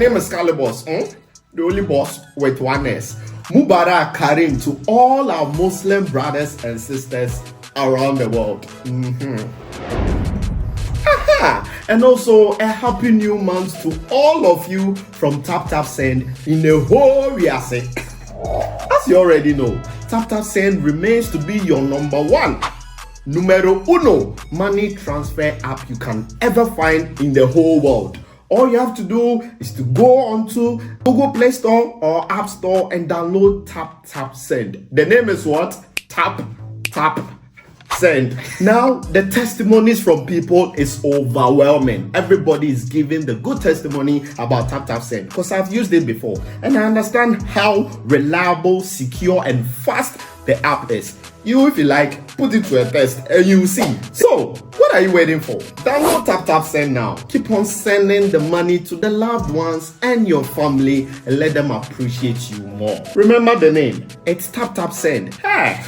name is Calibos, the only boss with one S. Mubarak Karim to all our Muslim brothers and sisters around the world. And also a happy new month to all of you from Tap Tap Send in the whole Riase. As you already know, Tap Tap Send remains to be your numero uno money transfer app you can ever find in the whole world. All you have to do is to go onto Google Play Store or App Store and download Tap Tap Send. The name is what? Tap Tap Send. Now, the testimonies from people is overwhelming. Everybody is giving the good testimony about Tap Tap Send because I've used it before and I understand how reliable, secure, and fast the app is. You, if you like, put it to a test and you'll see. So, what are you waiting for? Download Tap Tap Send now. Keep on sending the money to the loved ones and your family and let them appreciate you more. Remember the name. It's Tap Tap Send. Hey.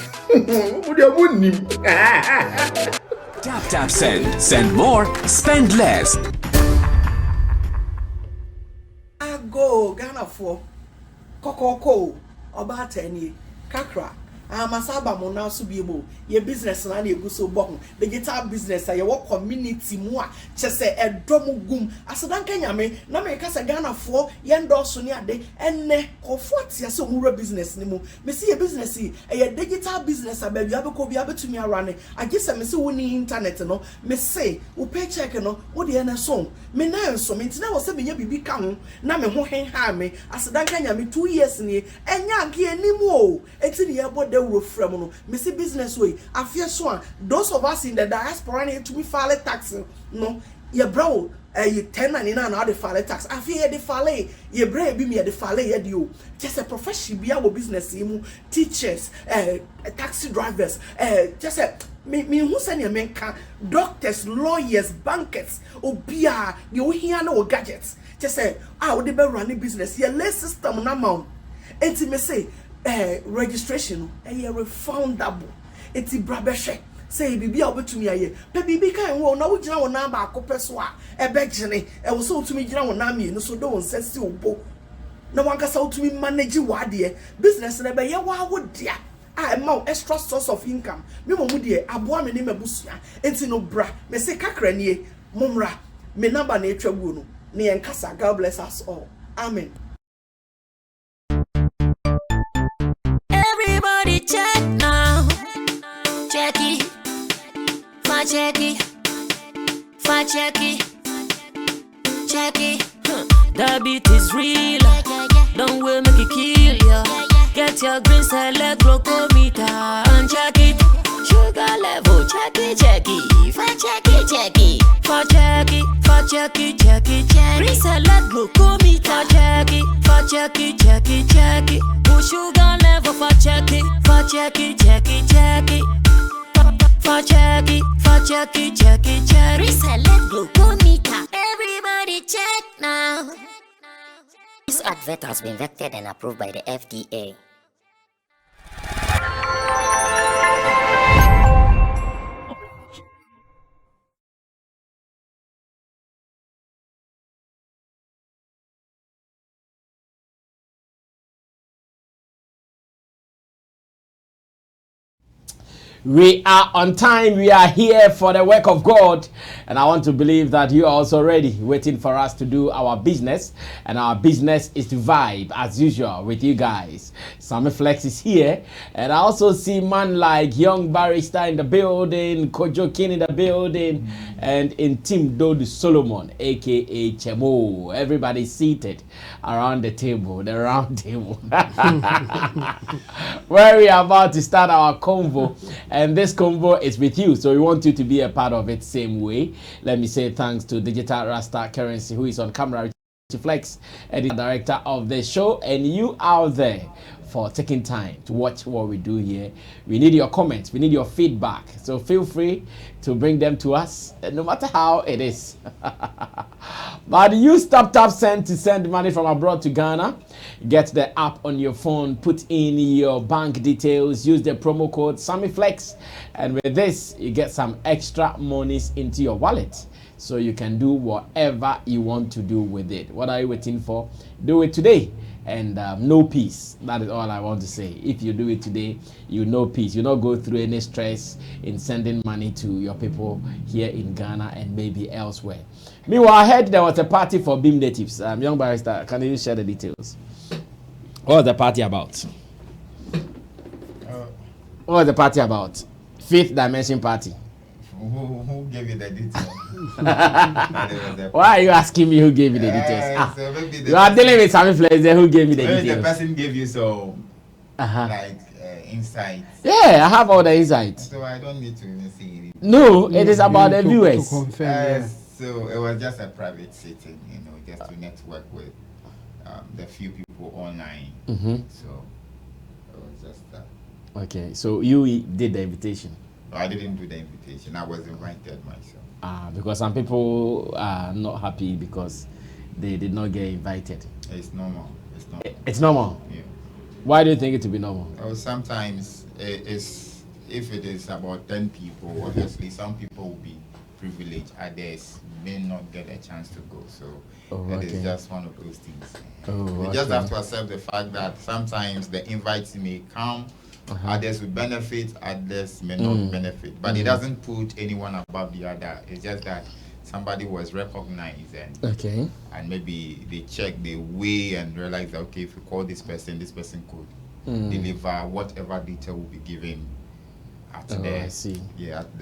Tap Tap Send. Send more, spend less. I go Ghana for Kokoko about 10 years. Kakra. Masaba mo now so be able your business na na so bon digital business ya wo community mu a chese edomu gum asadan kanya me na me kasa Ghana for ye ndorso ni ade enne comfort ya so mu business ni mu me see your business e digital business ababi abeko bi abetumi arane agese me see woni internet no me say wo paycheck no wo de na so me na enso me ntina wo se be nya bibi ka ho na me ho hen ha me asadan kanya me 2 years ni enya nke animu o eti ne yebo from no me see business way afia so those of us in the diaspora need to be file tax no ye bro you 1099 na the file tax afia the file ye bra bi me the file ye dio just a profession bia wo business mu teachers taxi drivers just me who send your men can doctors lawyers bankers obia you hear no gadgets just say we dey be running business ye lay system na ma enti me say registration refundable. Eti brabeshe say bibi a obetumi aye pe bibi kan wo na wo gina wo na ba akopɛ so a ebegene wo so otumi gina wo na me no so do won sesi obo na wankasa otumi manage wade business na be ye wa wo dia a ma extra source of income me mo mu de aboa me ne mabusua enti no bra me se kakra nie momra me number na etwa gu no ne yenkasa. God bless us all, amen. Check now, check it, fa check it, check it. The beat is real, don't wait make it kill ya. Get your green select glucometer and check it. Sugar level, check it, fa check it, fa check it. Green select glucometer, check it, fa check it. Sugar level for check it. For check it. Reselect glucometer. Everybody check now. This advert has been vetted and approved by the FDA. We are on time. We are here for the work of God. And I want to believe that you are also ready, waiting for us to do our business. And our business is to vibe, as usual, with you guys. Sammy Flex is here. And I also see man like Young Barrister in the building, Kojo King in the building, and in Team Dodu Solomon, a.k.a. Chemo. Everybody seated around the table, the round table. Where we are about to start our convo. And this convo is with you, so we want you to be a part of it same way. Let me say thanks to Digital Rasta Currency, who is on camera, Flex, editor director of the show, and you out there for taking time to watch what we do here. We need your comments, we need your feedback, so feel free to bring them to us, no matter how it is. But use Tap Tap Send to send money from abroad to Ghana. Get the app on your phone, put in your bank details, use the promo code SammyFlex, and with this, you get some extra monies into your wallet. So you can do whatever you want to do with it. What are you waiting for? Do it today. And no peace. That is all I want to say. If you do it today, you know peace. You not go through any stress in sending money to your people here in Ghana and maybe elsewhere. Meanwhile, I heard there was a party for Beam natives. Young barrister, can you share the details? What was the party about? What was the party about? Fifth Dimension Party. Who gave you the details? Why are you asking me who gave you the details? So maybe You are dealing with Sammy Flex, then who gave you the maybe details? the person gave you some Uh-huh. insights. Yeah, I have all the insights. So I don't need to even see it. No, it is about the viewers. To confirm, So it was just a private sitting, just to network with the few people online. Mm-hmm. So it was just that. Okay, so you did the invitation. I didn't do the invitation. I was invited myself. Because some people are not happy because they did not get invited. It's normal. It's normal. Yeah. Why do you think it to be normal? Sometimes it's if it is about 10 people, obviously some people will be privileged, others may not get a chance to go. So it is just one of those things. We just have to accept the fact that sometimes the invites may come, others will benefit, others may not benefit. But it doesn't put anyone above the other. It's just that somebody was recognized and maybe they check the way and realize that, okay, if you call this person could deliver whatever detail will be given at the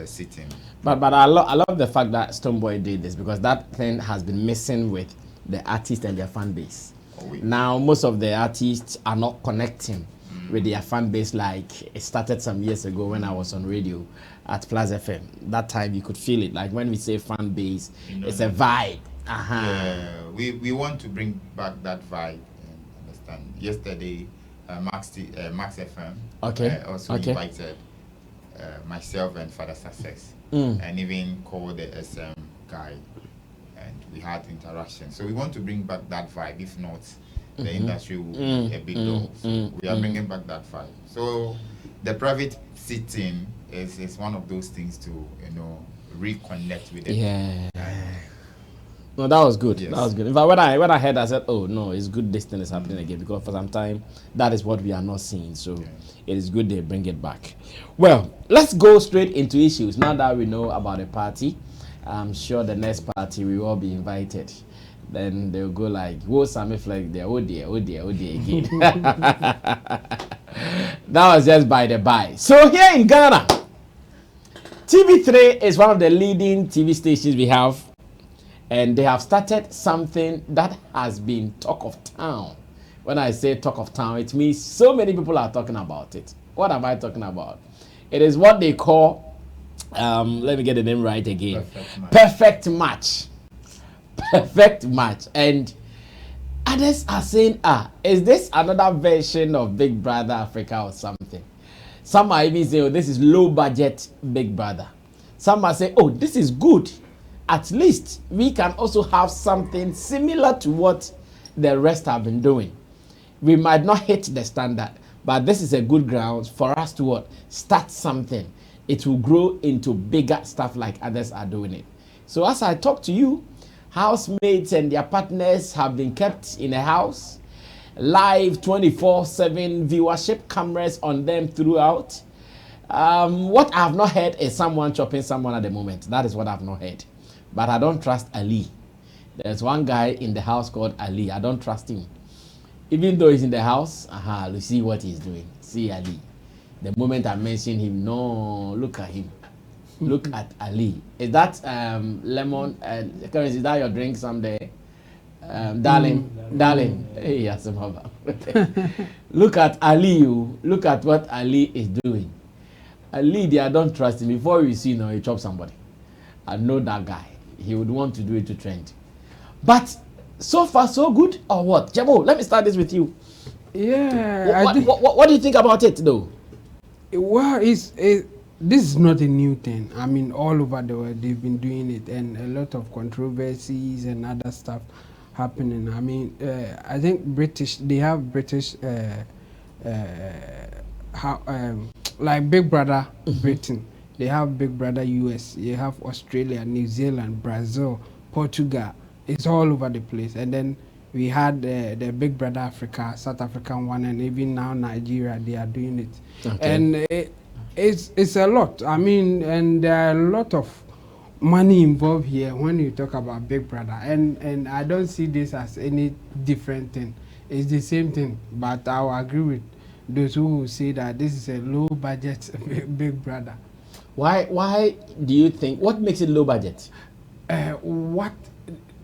sitting. But I love the fact that Stonebwoy did this, because that thing has been missing with the artists and their fan base. Now most of the artists are not connecting with their fan base like it started some years ago when I was on radio at Plus FM. That time you could feel it. Like when we say fan base, it's a vibe. We want to bring back that vibe. Understand? Yesterday, Max FM also invited myself and Father Success, and even called the SM guy, and we had interaction. So we want to bring back that vibe. If not, the industry will be a big loss. So we are bringing back that vibe. So the private sitting is one of those things to reconnect with it. No, that was good. Yes. That was good. In fact, when I heard, I said, "Oh no, it's good this thing is happening again," because for some time that is what we are not seeing. So it is good they bring it back. Well, let's go straight into issues. Now that we know about the party, I'm sure the next party we will all be invited. Then they'll go like, "Whoa, Sammy Flex there? Oh dear again." That was just by the by. So here in Ghana, TV3 is one of the leading TV stations we have. And they have started something that has been talk of town. When I say talk of town, it means so many people are talking about it. What am I talking about? It is what they call, let me get the name right again. Perfect match. Perfect match. And others are saying, is this another version of Big Brother Africa or something? Some are even saying, oh, this is low budget Big Brother. Some are saying, oh, this is good. At least we can also have something similar to what the rest have been doing. We might not hit the standard, but this is a good ground for us to start something. It will grow into bigger stuff like others are doing it. So as I talk to you, housemates and their partners have been kept in a house, live 24/7 viewership, cameras on them throughout. What I have not heard is someone chopping someone at the moment. That is what I have not heard. But I don't trust Ali. There's one guy in the house called Ali. I don't trust him. Even though he's in the house, you see what he's doing. See Ali. The moment I mention him, no, look at him. Look at Ali. Is that lemon? Is that your drink someday? Darling. Hey, yes, look at Ali. Look at what Ali is doing. Ali, I don't trust him. Before you see, he chop somebody. I know that guy. He would want to do it to trend. But so far, so good, or what? Jabo, let me start this with you. Yeah. What do you think about it, though? Well, this is not a new thing. I mean, all over the world, they've been doing it, and a lot of controversies and other stuff happening. I mean, I think British, they have British, how, like Big Brother Britain. They have Big Brother US. You have Australia, New Zealand, Brazil, Portugal. It's all over the place. And then we had the Big Brother Africa, South African one, and even now Nigeria. They are doing it, and it's a lot. I mean, and there are a lot of money involved here when you talk about Big Brother, and I don't see this as any different thing. It's the same thing, but I'll agree with those who will say that this is a low budget Big Brother. Why do you think, what makes it low budget? What,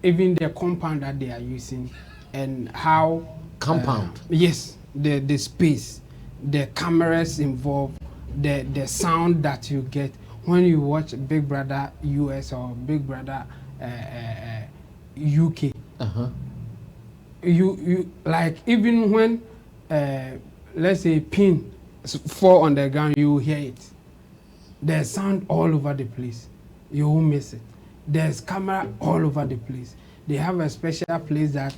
even the compound that they are using, and how compound, yes, the space, the cameras involved, the sound that you get when you watch Big Brother US or Big Brother UK. You like, even when let's say pin fall on the ground, you hear it. There's sound all over the place. You won't miss it. There's camera all over the place. They have a special place that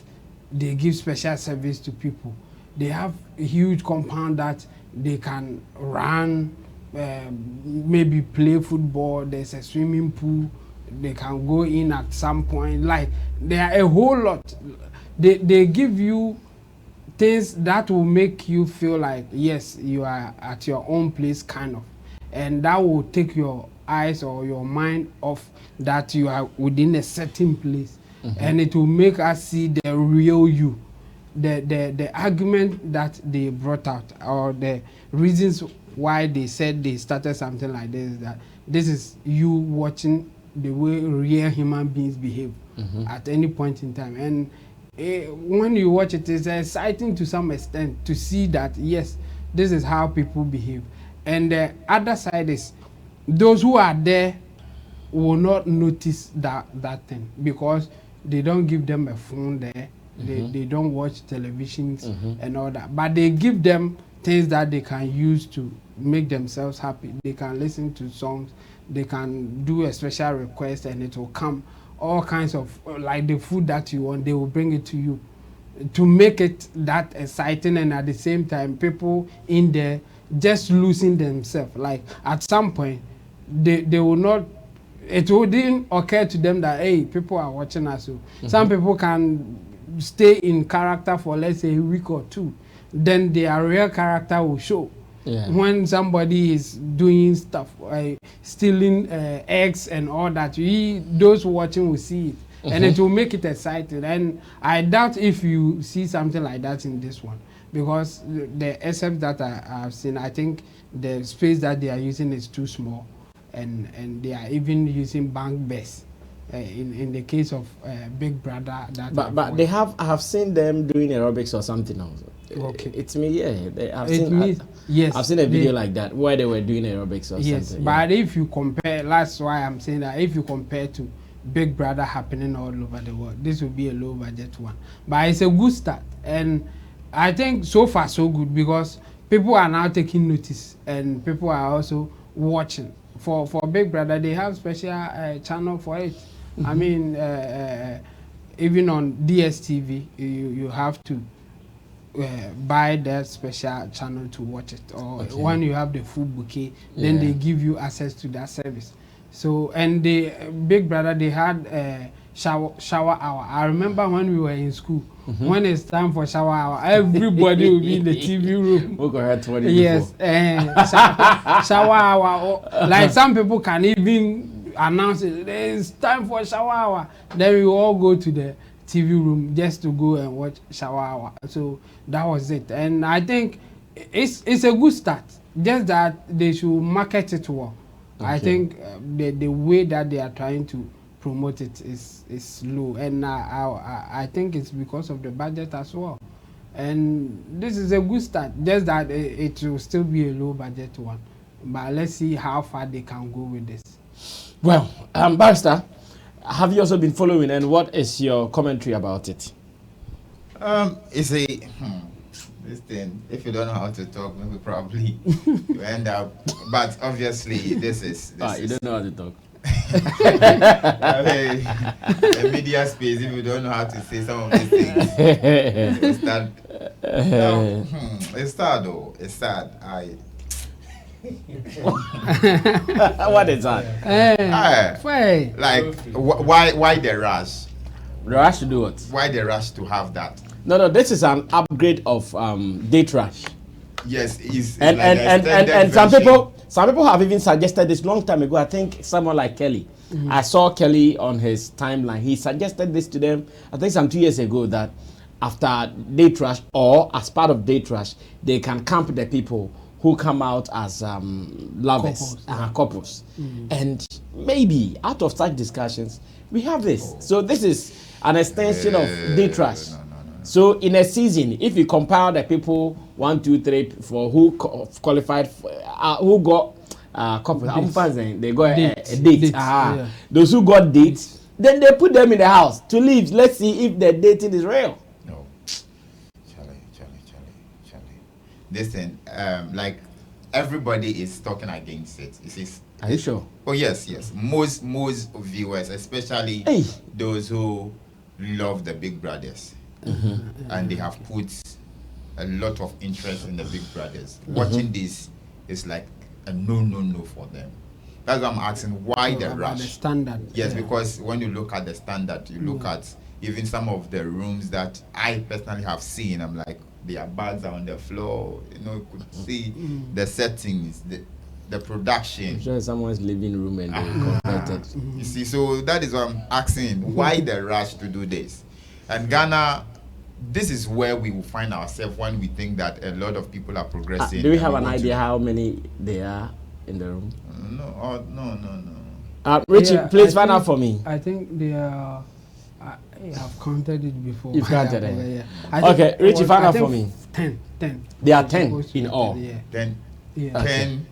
they give special service to people. They have a huge compound that they can run, maybe play football. There's a swimming pool. They can go in at some point. Like, there are a whole lot. They give you things that will make you feel like, yes, you are at your own place, kind of. And that will take your eyes or your mind off that you are within a certain place. And it will make us see the real you. The argument that they brought out, or the reasons why they said they started something like this, that this is you watching the way real human beings behave at any point in time. And when you watch it, it's exciting to some extent to see that, yes, this is how people behave. And the other side is, those who are there will not notice that thing, because they don't give them a phone there. They don't watch televisions and all that. But they give them things that they can use to make themselves happy. They can listen to songs. They can do a special request and it will come. All kinds of, like the food that you want, they will bring it to you to make it that exciting. And at the same time, people in there just losing themselves. Like, at some point, they will not, it wouldn't occur to them that, hey, people are watching us. So some people can stay in character for, let's say, a week or two. Then their real character will show. When somebody is doing stuff, stealing eggs and all that, those watching will see it. And it will make it exciting. And I doubt if you see something like that in this one, because the except that I have seen, I think the space that they are using is too small, and they are even using bank beds. In the case of Big Brother, that but they have, I have seen them doing aerobics or something else. Okay, it's me. Yeah, yes, I've seen a video like that where they were doing aerobics or something. But if you compare, that's why I'm saying that if you compare to Big Brother happening all over the world, this will be a low budget one. But it's a good start, and I think so far so good, because people are now taking notice and people are also watching. For Big Brother, they have special channel for it. I mean, even on DSTV, you have to buy that special channel to watch it. Or when you have the full bouquet, then they give you access to that service. So, and the Big Brother, they had shower hour. I remember when we were in school, when it's time for shower hour, everybody will be in the TV room. We'll go ahead 20 yes, shower hour. Like, some people can even announce it, it's time for shower hour. Then we all go to the TV room just to go and watch shower hour. So that was it. And I think it's a good start. Just that they should market it well. I think the way that they are trying to promote it is low, and I think it's because of the budget as well. And this is a good start, just that it will still be a low budget one. But let's see how far they can go with this. Well, Barrister, have you also been following, and what is your commentary about it? It's a this thing. If you don't know how to talk, maybe probably you end up. But obviously, this is. You don't know how to talk. I mean, the media space, if you don't know how to say some of these things, it's sad. No, it's sad though. It's sad. What is that? Like, why the rush? Rush to do what? Why the rush to have that? No, this is an upgrade of date rush. Yes, it's And like and some people have even suggested this long time ago. I think someone like Kelly. I saw Kelly on his timeline. He suggested this to them, I think some 2 years ago, that after date rush or as part of date rush, they can camp the people who come out as lovers, couples. And maybe out of such discussions, we have this. So this is an extension of date rush. No. So in a season, if you compare the people 1, 2, 3 for who qualified, who got couples, they got a date. Yeah. Those who got dates, then they put them in the house to live. Let's see if the dating is real. No, Charlie. Listen, like everybody is talking against it. Are you sure? Oh yes. Most viewers, especially those who love the Big Brothers, and they have put a lot of interest in the Big Brothers. Watching this is like a no for them. That's why I'm asking why the rush. The standard. Yes, because when you look at the standard, you look at even some of the rooms that I personally have seen. I'm like, their bags are on the floor. You could see the settings, the production. I'm sure someone's living room and they converted. You see, so that is what I'm asking. Why the rush to do this? And Ghana, this is where we will find ourselves when we think that a lot of people are progressing. Do we have an idea how many they are in the room? No. Richie, please find out for me. I think they are. I have counted it before. You've counted it? Yeah. Okay, Richie, find out for me. 10. There are 10 in all. Yeah. Then 10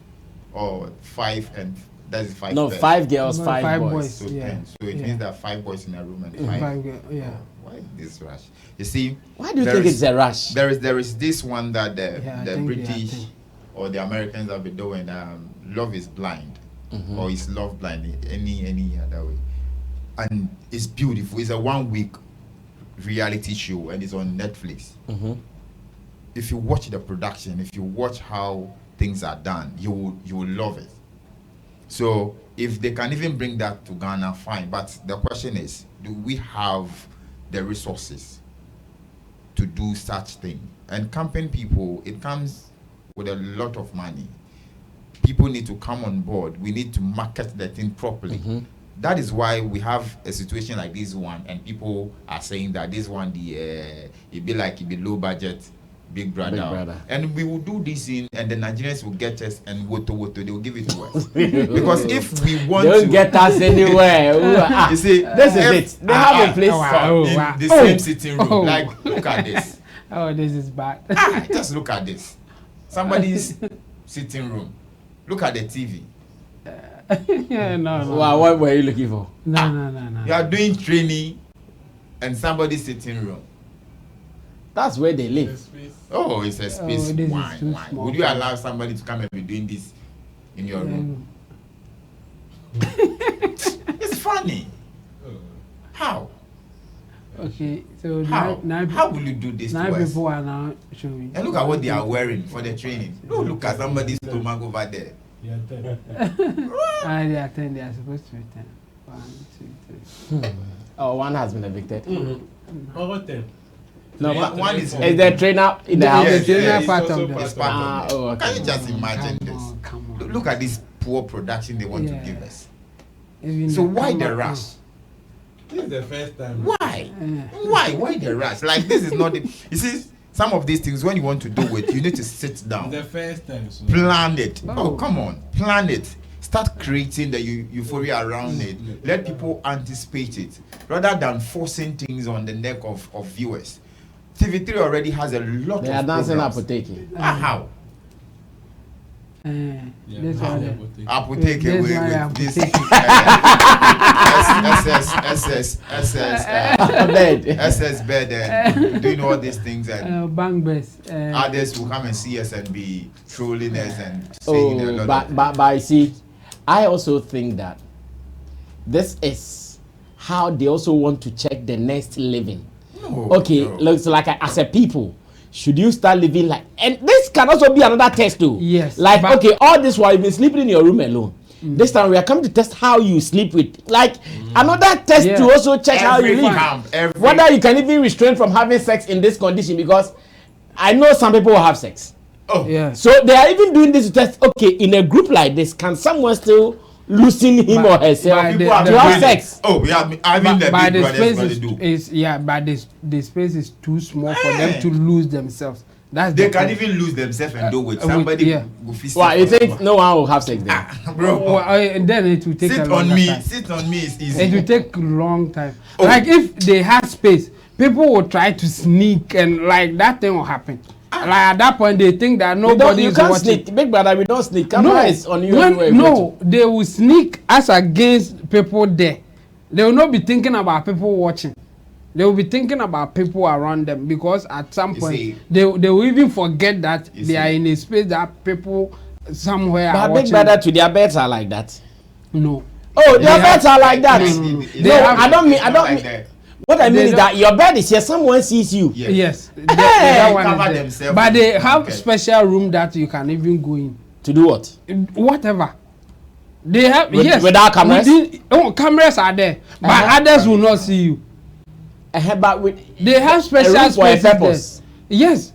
or 5, and that is 5. No, 5 girls, 5 boys. So 10. So it means that 5 boys in a room and 5 girls. Yeah. Why this rush? You see, why do you think it's a rush? There is this one that the British or the Americans have been doing. Love is blind, or is love blind? Any other way? And it's beautiful. It's a 1-week reality show, and it's on Netflix. If you watch the production, if you watch how things are done, you will love it. So if they can even bring that to Ghana, fine. But the question is, do we have the resources to do such thing? And camping people, it comes with a lot of money. People need to come on board. We need to market the thing properly. That is why we have a situation like this one, and people are saying that this one, it be low budget Big Brother. And we will do this in, and the Nigerians will get us, and woto, they will give it to us. Because if we want they don't get us anywhere. You see, this is it. They have a place in the same sitting room. Like, look at this. Oh, this is bad. Just look at this. Somebody's sitting room. Look at the TV. No. Wow, what were you looking for? No. You are doing training, and somebody's sitting room. That's where they live. Oh, it's a space. Why? Small. Would you allow somebody to come and be doing this in your room? It's funny. How? Okay, so How? now How will you do this to now us? people are now showing. And look at what they are wearing for the training. No, look at somebody's stomach over there. They are 10. They are supposed to be 10. 1, 2, 3. Oh, one has been evicted. Over 10. No, One is the trainer in the house? Yes, the trainer it's part also of It's the. part of it. okay. Can you just imagine Come this? on, come on. Look at this poor production they want to Yeah. give us. Even So the why the camera- rush? This is the first time. Why? Why the rush? Like, this is not the, you see, some of these things, when you want to do it, you need to sit down, The first time. So. plan it. Oh, come on, plan it. Start creating the euphoria around it. Let people anticipate it, rather than forcing things on the neck of viewers. TV3 already has a lot They of are dancing programs. apoteki. How? This How? one. Apoteke This with one, this SS bed and doing all these things, and Bang Best. others will come and see us and be trolling us and saying a Oh, lot of but I see, I also think that this is how they also want to check the next living. Looks like as a people, should you start living like, and this can also be another test too. Yes. Like, all this while you've been sleeping in your room alone. This time we are coming to test how you sleep with, like, another test to also check how you live. Whether you can even restrain from having sex in this condition, because I know some people will have sex. So they are even doing this to test, okay, in a group like this, can someone still loosen him or herself to have sex? I mean, the space is too small for them to lose themselves. They can even lose themselves and do with somebody. Why you think no one will have sex then? Bro, and then it will take sit on me. Sit on me is easy. It will take a long time. Like if they had space, people will try to sneak, and like that thing will happen. Like at that point, they think that nobody is watching. Sneak. Big brother, we don't sneak. Camera is on you. They will sneak as against people there. They will not be thinking about people watching. They will be thinking about people around them, because at some point they will even forget that they are in a space that people somewhere are watching. But big brother, to their beds are like that. No. Oh, their beds are like that. No, I don't mean. What I mean is that your bed is here, someone sees you. Yes. They cover themselves. But they have special room that you can even go in. To do what? Whatever. They have, without cameras? Cameras are there, but others will not see you. But they have special spaces purpose. Yes.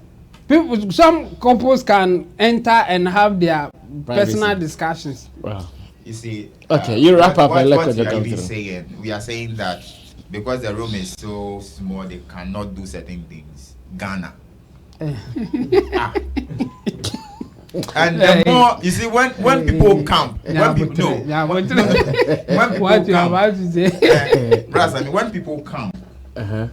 Some couples can enter and have their personal discussions. Wow. You see, okay, you wrap up and what we are saying. We are saying that because the room is so small, they cannot do certain things. Ghana. And the more you see, when people come, when people come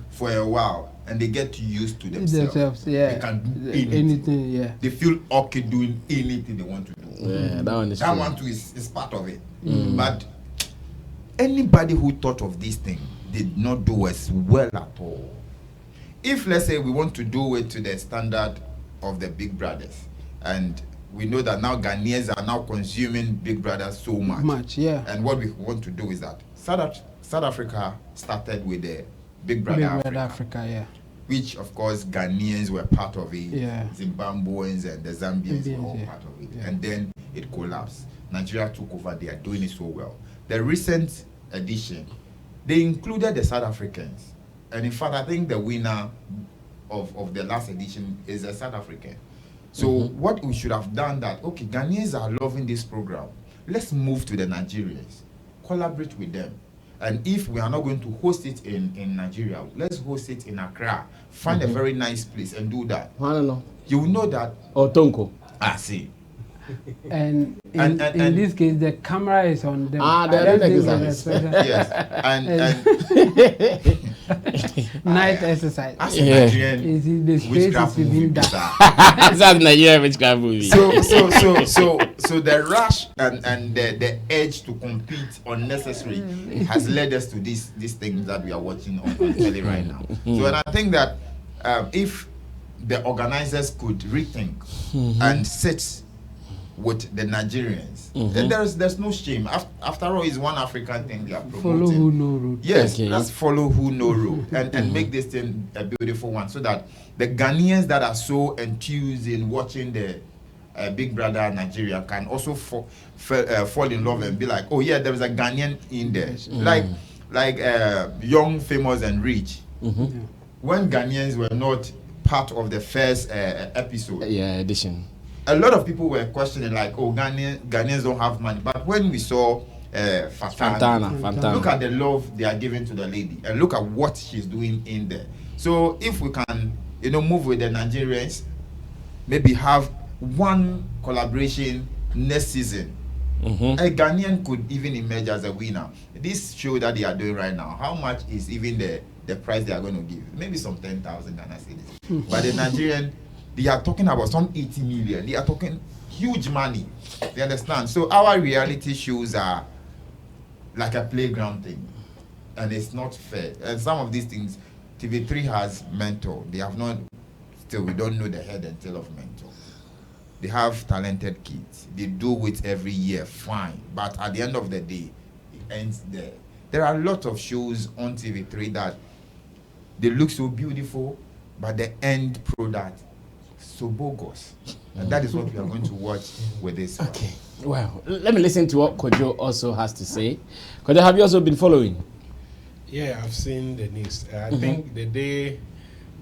for a while and they get used to themselves, they can do anything. They feel okay doing anything they want to do. That one too is part of it. But anybody who thought of this thing did not do as well at all. If let's say we want to do it to the standard of the Big Brothers, and we know that now Ghanaians are now consuming Big Brothers so much. And what we want to do is that South Africa started with the Big Brother Africa, which of course Ghanaians were part of it, Zimbabweans and the Zambians were all part of it, and then it collapsed. Nigeria took over. They are doing it so well. The recent edition, they included the South Africans, and in fact I think the winner of the last edition is a South African. So what we should have done that, okay, Ghanaians are loving this program, let's move to the Nigerians, collaborate with them. And if we are not going to host it in Nigeria, let's host it in Accra. Find a very nice place and do that. I don't know. You will know that. Or Tonko. See. And in this case, the camera is on them. Yes. And night exercise. As a Nigerian, the space is even dark. That's Nigerian witchcraft movie. So the rush and the urge to compete unnecessary has led us to these things that we are watching on telly right now. So and I think that if the organizers could rethink and sit with the Nigerians, then there's no shame. After all, it's one African thing they are promoting. Follow who know road. Yes, let's follow who know road and make this thing a beautiful one, so that the Ghanaians that are so enthused in watching the Big Brother Nigeria can also fall in love and be like, oh yeah, there is a Ghanaian in there, like Young, Famous and Rich. When Ghanaians were not part of the first episode, edition. A lot of people were questioning like, oh, Ghanaians don't have money. But when we saw Fantana, look at the love they are giving to the lady, and look at what she's doing in there. So if we can, move with the Nigerians, maybe have one collaboration next season, a Ghanaian could even emerge as a winner. This show that they are doing right now, how much is even the price they are going to give? Maybe some 10,000 Ghana cedis. But the Nigerian, they are talking about some 80 million. They are talking huge money. You understand? So our reality shows are like a playground thing, and it's not fair. And some of these things, TV3 has mentor. They have not. Still, we don't know the head and tail of mentor. They have talented kids. They do it every year, fine. But at the end of the day, it ends there. there are a lot of shows on TV3 that they look so beautiful, but the end product so bogus. And that is what we are going to watch with this. Okay. Well, let me listen to what Kojo also has to say. Kojo, have you also been following? Yeah, I've seen the news. I think the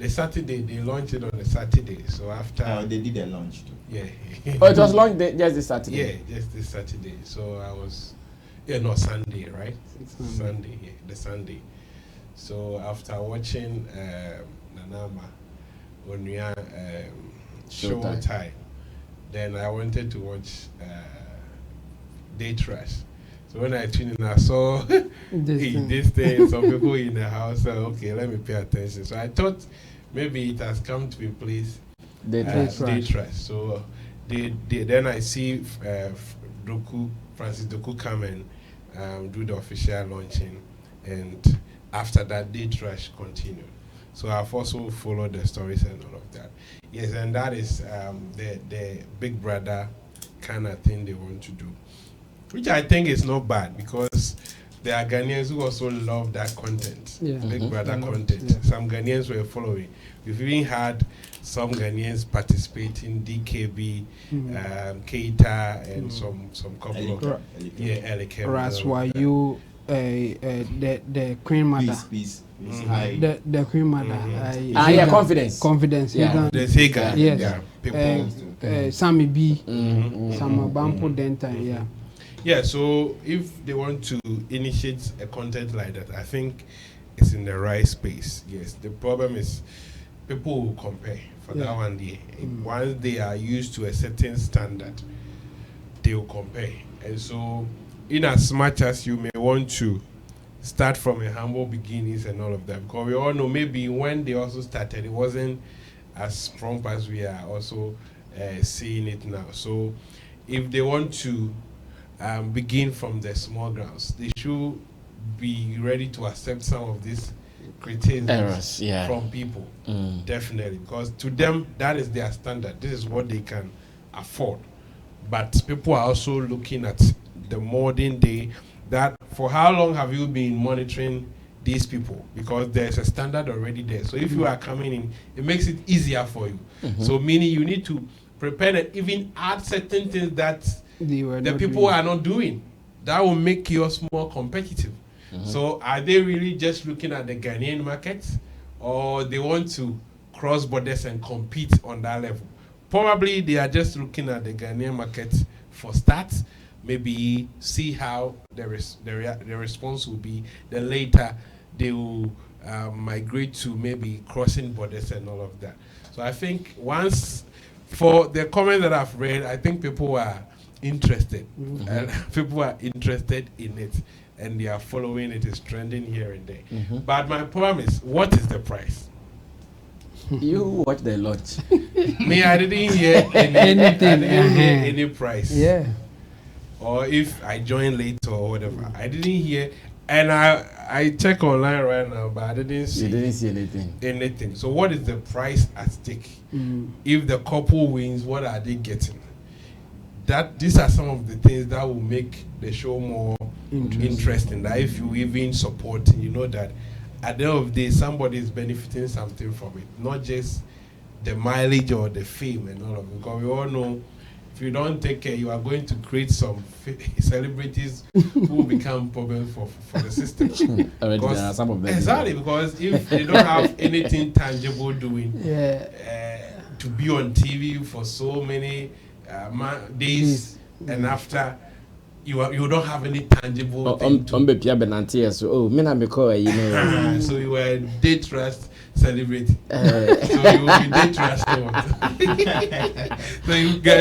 Saturday, they launched it on the Saturday. So after... they did a launch too. Yeah. Oh, it was launched just this Saturday? Yeah, just this Saturday. So I was... Yeah, no, Sunday, right? Sunday, yeah, the Sunday. So after watching Nanama on your Showtime, then I wanted to watch Day Trash. So when I tuned in, I saw this thing, some people in the house said, okay, let me pay attention. So I thought maybe it has come to replace Day Trash. So then I see Francis Doku come and do the official launching, and after that, Day Trash continued. So I've also followed the stories and all of that. Yes, and that is the Big Brother kind of thing they want to do, which I think is not bad, because there are Ghanaians who also love that content, Big Brother content. Yeah. Some Ghanaians were following. We've even had some Ghanaians participating, DKB, Keita, and some couple of Elike. That's why you the Queen Mother. Peace. The Queen Mother. Confidence. Yeah. The Sega. Yes. People. Sammy B. Some Bampo Denta. Yeah. Yeah. So if they want to initiate a content like that, I think it's in the right space. Yes. The problem is people will compare for that one day. Once they are used to a certain standard, they will compare. And so, in as much as you may want to start from a humble beginnings and all of that, because we all know maybe when they also started, it wasn't as strong as we are also seeing it now. So if they want to begin from the small grounds, they should be ready to accept some of these criticisms from people. Definitely, because to them, that is their standard. This is what they can afford. But people are also looking at the modern day, that for how long have you been monitoring these people? Because there's a standard already there. So if you are coming in, it makes it easier for you. So meaning you need to prepare and even add certain things that the people are not doing. That will make yours more competitive. So are they really just looking at the Ghanaian market, or they want to cross borders and compete on that level? Probably they are just looking at the Ghanaian market for starts, maybe see how the response will be. Then later they will migrate to maybe crossing borders and all of that. So I think once, for the comment that I've read, I think people are interested. And people are interested in it, and they are following it. It's trending here and there. But my problem is, what is the price? You watch the launch. Me, I didn't hear any price. Yeah. Or if I join late or whatever, I didn't hear. And I check online right now, but I didn't see. You didn't see anything. So what is the price at stake? If the couple wins, what are they getting? These are some of the things that will make the show more interesting. That if you even support, you know that at the end of the day, somebody is benefiting something from it, not just the mileage or the fame and all of it. Because we all know, if you don't take care, you are going to create some celebrities who will become problems for the system. There are some of them. Exactly, because if they don't have anything tangible doing, to be on TV for so many days, and after you don't have any tangible thing to. So you were Day Trust celebrity. So you will be Day Trust. So you get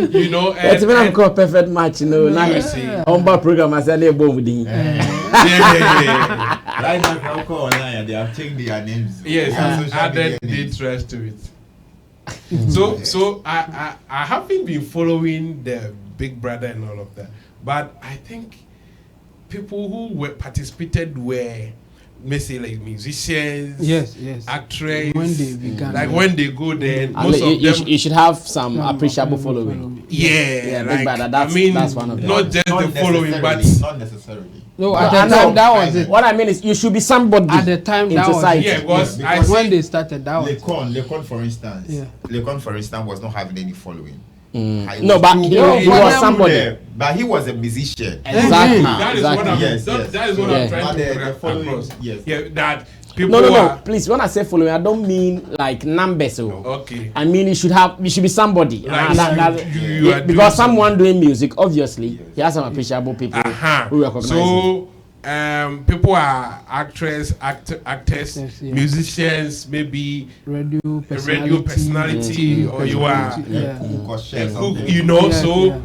and you know, it's been a perfect match, you know. Now you see on program as a bomb. Right now, go online. They have changed their names. Yes, added Day Trust to it. So I haven't been following the Big Brother and all of that, but I think people who participated were say like musicians, Yes. actors, When they began, like when they go there, And most of them, you should have some appreciable following. yeah, Big like Brother, that's one of them. not just the following, but not necessarily. No, I at the know. time that was it. What I mean is, you should be somebody At the time in that was society. yeah, because Yeah, I because when see they started, that was Lecon, for instance, Yeah. Lecon, for instance, was not having any following. No, but he he was was somebody. But he was a musician. Exactly. that is what I'm Yes, that is what Yeah. I'm trying But to the bring following, across. yes. Yeah, that people No. are Please, when I say following, I don't mean like numbers. okay. I mean, you should be somebody. Like you are doing Because someone doing music, obviously, he has some appreciable people Uh-huh. who recognize him. So people are actors, actors, Yes, yeah. musicians, maybe radio a personality, radio personality, or you are Yeah. Cook or chef, a cook, something. you know. Yeah, so yeah.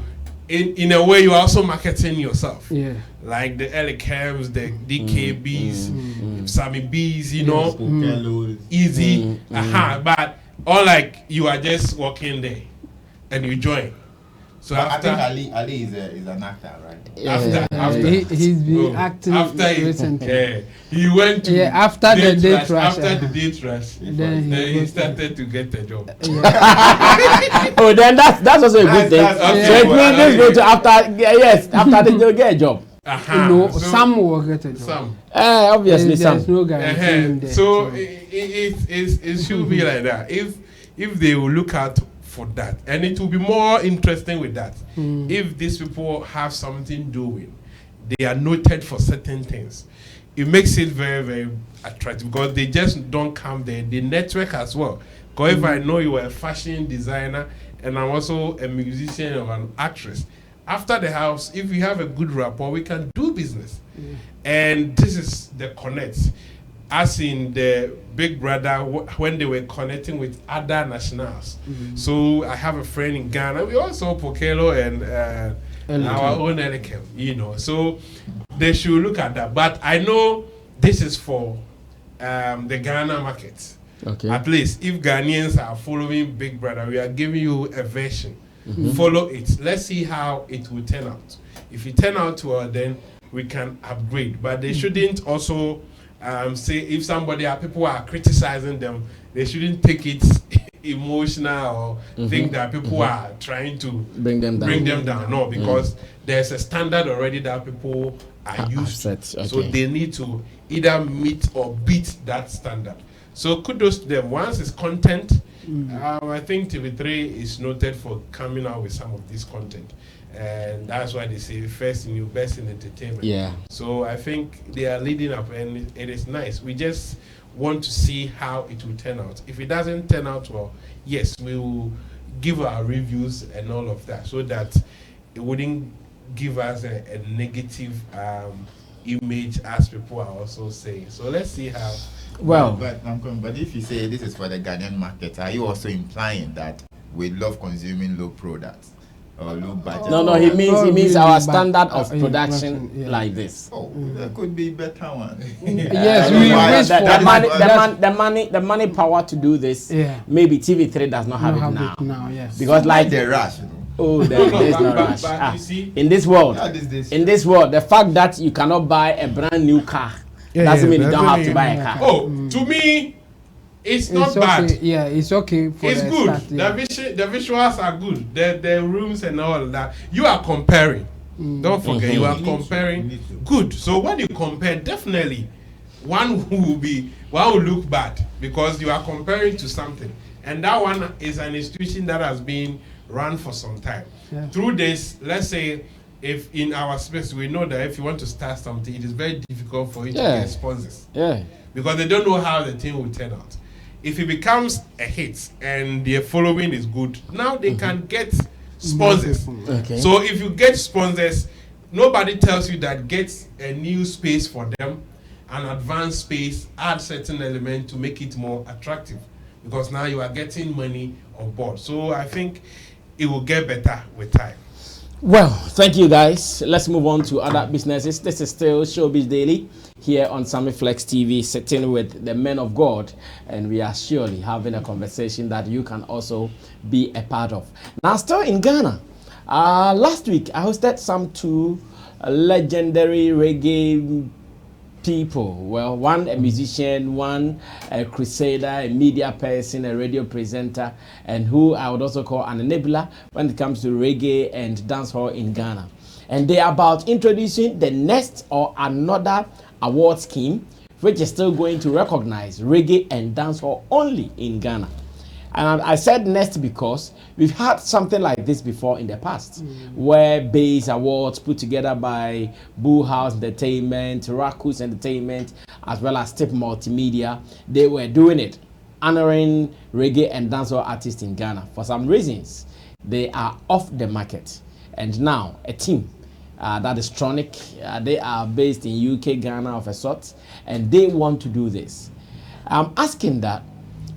in a way, you're also marketing yourself. Yeah. Like the LKMs, the DKBs, Sammy B's, you know, Pokelos. easy. But all like you are just walking there and you join. So But I after think Ali is an actor, right? after He's been Oh, acting after he, recently. yeah, he went to after the date rush, after the date rush, Then then he goes to- started to get a job. Oh, then that's also a good thing. That's okay. So it Well, means this go to after they'll get a job. No, So some will get a job. some. Obviously, There's some. no guarantee in there. So it should be like that. If they will look out for that, and it will be more interesting with that. If these people have something doing, they are noted for certain things. It makes it very, very attractive because they just don't come there. They network as well. Because if I know you are a fashion designer and I'm also a musician or an actress, after the house, if we have a good rapport, we can do business. And this is the connect. As in the Big Brother, when they were connecting with other nationals. So I have a friend in Ghana. We also Pokelo and our own Elikem, you know. So they should look at that. But I know this is for the Ghana market. Okay. At least if Ghanaians are following Big Brother, we are giving you a version. Follow it. Let's see how it will turn out. If it turn out well, then we can upgrade. But they shouldn't also say if people are criticizing them, they shouldn't take it emotional or think that people are trying to Bring them down. No, because there's a standard already that people are used to. set, So okay. they need to either meet or beat that standard. So kudos to them. Once it's content, I think TV3 is noted for coming out with some of this content. And that's why they say first in you, best in entertainment. Yeah. So I think they are leading up and it is nice. We just want to see how it will turn out. If it doesn't turn out well, yes, we will give our reviews and all of that so that it wouldn't give us a negative image as people are also saying. So let's see how. Well, But if you say this is for the Ghanaian market, are you also implying that we love consuming low products or low budget? no, he means our really standard bad, of production yeah. like this. Oh, there could be better one. Yes, we wish The for- money power to do this. Yeah. Maybe TV3 does not have it now. Yes. Because like the rush, you know. there's no rush. But you see, In this world, Yeah, this. in this world, the fact that you cannot buy a brand new car doesn't mean you don't have to buy a car. to me, it's not It's bad. okay. Yeah, it's okay for It's the good. start, yeah. The visuals are good. The rooms and all of that. You are comparing. Don't forget, you are comparing. Good. So when you compare, definitely one will look bad because you are comparing to something, and that one is an institution that has been run for some time. Yeah. Through this, let's say, if in our space we know that if you want to start something, it is very difficult for you to Yeah. get sponsors Yeah. because they don't know how the thing will turn out. If it becomes a hit and their following is good, now they can get sponsors. Okay. So if you get sponsors, nobody tells you that get a new space for them, an advanced space, add certain element to make it more attractive because now you are getting money on board. So I think it will get better with time. Well, thank you guys. Let's move on to other businesses. This is still Showbiz Daily here on Sammy Flex TV, sitting with the men of God, and we are surely having a conversation that you can also be a part of. Now, still in Ghana, last week I hosted some two legendary reggae people. Well, one a musician, one a crusader, a media person, a radio presenter, and who I would also call an enabler when it comes to reggae and dancehall in Ghana. And they are about introducing the next or another award scheme, which is still going to recognize reggae and dancehall only in Ghana. And I said next because we've had something like this before in the past, where Bass Awards put together by Boo House Entertainment, Rakus Entertainment, as well as Tip Multimedia, they were doing it, honoring reggae and dancehall artists in Ghana. For some reasons, they are off the market. And now, a team that is Tronic, they are based in UK, Ghana of a sort, and they want to do this. I'm asking that,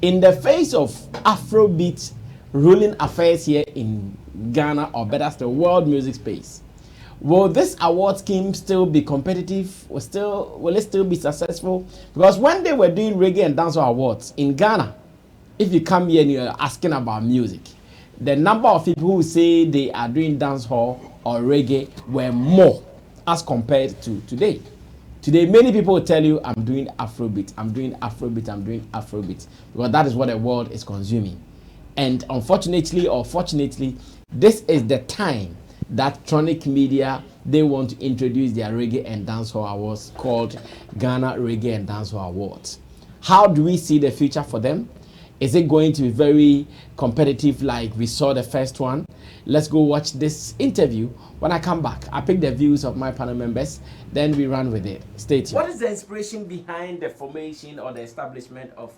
in the face of Afrobeat ruling affairs here in Ghana, or better still, world music space, will this award scheme still be competitive? Will it still be successful? Because when they were doing reggae and dancehall awards in Ghana, if you come here and you're asking about music, the number of people who say they are doing dancehall or reggae were more as compared to today. Today, many people will tell you, I'm doing Afrobeat, I'm doing Afrobeat, I'm doing Afrobeat, because that is what the world is consuming. And unfortunately or fortunately, this is the time that Tronic Media, they want to introduce their reggae and dancehall awards called Ghana Reggae and Dancehall Awards. How do we see the future for them? Is it going to be very competitive like we saw the first one? Let's go watch this interview. When I come back, I pick the views of my panel members, then we run with it. Stay tuned. What is the inspiration behind the formation or the establishment of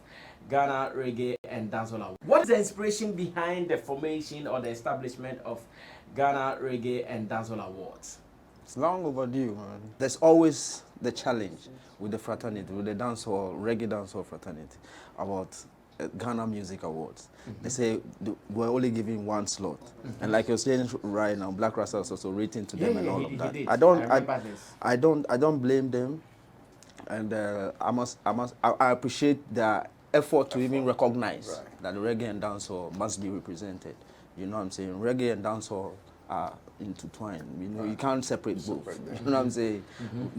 Ghana Reggae and Dancehall Awards? What is the inspiration behind the formation or the establishment of Ghana Reggae and Dancehall Awards? It's long overdue, man. There's always the challenge with the fraternity, with the dancehall, reggae dancehall fraternity, about Ghana Music Awards. They say we're only giving one slot, and like you're saying right now, Black Rasta is also rating to them and all of that. I don't blame them, and I appreciate their effort to even recognize that reggae and dancehall must be represented. You know what I'm saying? Reggae and dancehall are intertwined. You know, you can't separate both. You know what I'm saying?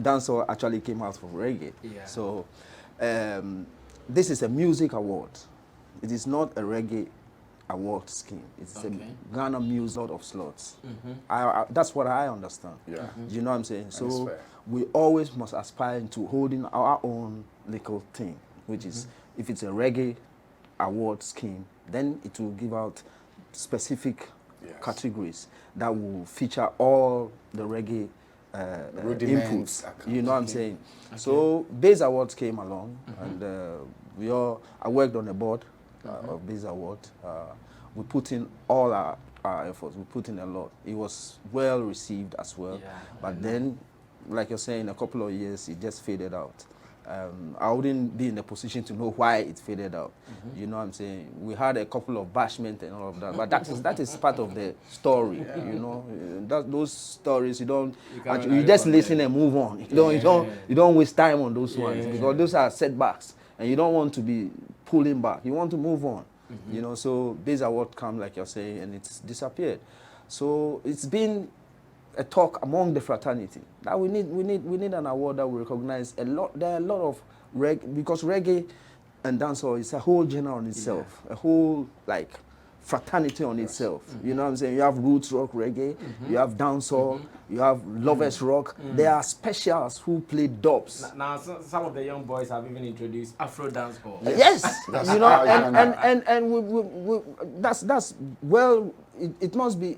Dancehall actually came out from reggae. Yeah. So this is a music award. It is not a reggae award scheme. It's a Ghana music lot of slots. That's what I understand. Yeah. You know what I'm saying? So we always must aspire to holding our own little thing, which is, if it's a reggae award scheme, then it will give out specific categories that will feature all the reggae inputs. You know what I'm saying? So Bass Awards came along, and I worked on the board of Bass Award. We put in all our efforts. We put in a lot. It was well received as well. Yeah, but then, like you're saying, a couple of years, it just faded out. I wouldn't be in a position to know why it faded out. You know what I'm saying? We had a couple of bashment and all of that, but that is part of the story. You know, those stories you just listen and move on. You don't waste time on those ones, because those are setbacks, and you don't want to be pulling back. You want to move on. You know, so Bass Award come, like you're saying, and it's disappeared. So it's been a talk among the fraternity that we need an award that will recognize a lot. There are a lot of reggae, because reggae and dancehall is a whole genre on itself, a whole fraternity on itself. You know what I'm saying? You have roots rock reggae, you have dancehall, you have lovers rock. There are specials who play dubs. Now some of the young boys have even introduced Afro dancehall. Yes, you know, and that's well. It must be,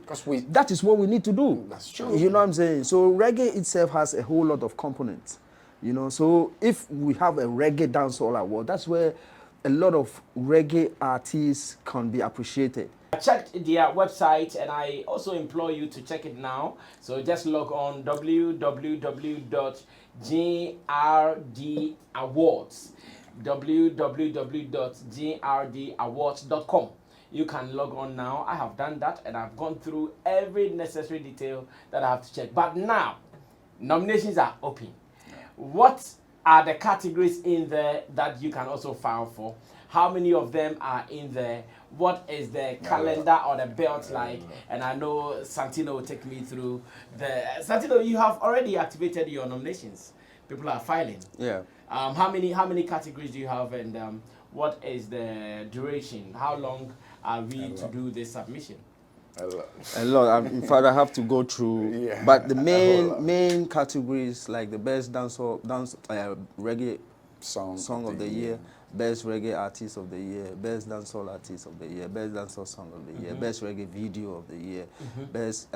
that is what we need to do. That's true. You know what I'm saying? So reggae itself has a whole lot of components. You know, so if we have a reggae dancehall award, that's where a lot of reggae artists can be appreciated. I checked their website, and I also implore you to check it now. So just log on www.grdawards.com. You can log on now. I have done that, and I've gone through every necessary detail that I have to check. But now, nominations are open. What are the categories in there that you can also file for? How many of them are in there? What is the calendar or the belt like? And I know Santino will take me through the... Santino, you have already activated your nominations. people are filing. Yeah. How many categories do you have, and what is the duration? How long are we to do this submission? A lot. In fact, I have to go through. But the main categories, like the best reggae song of the year, best reggae artist of the year, best dancehall artist of the year, best dancehall song of the year, best reggae video of the year, best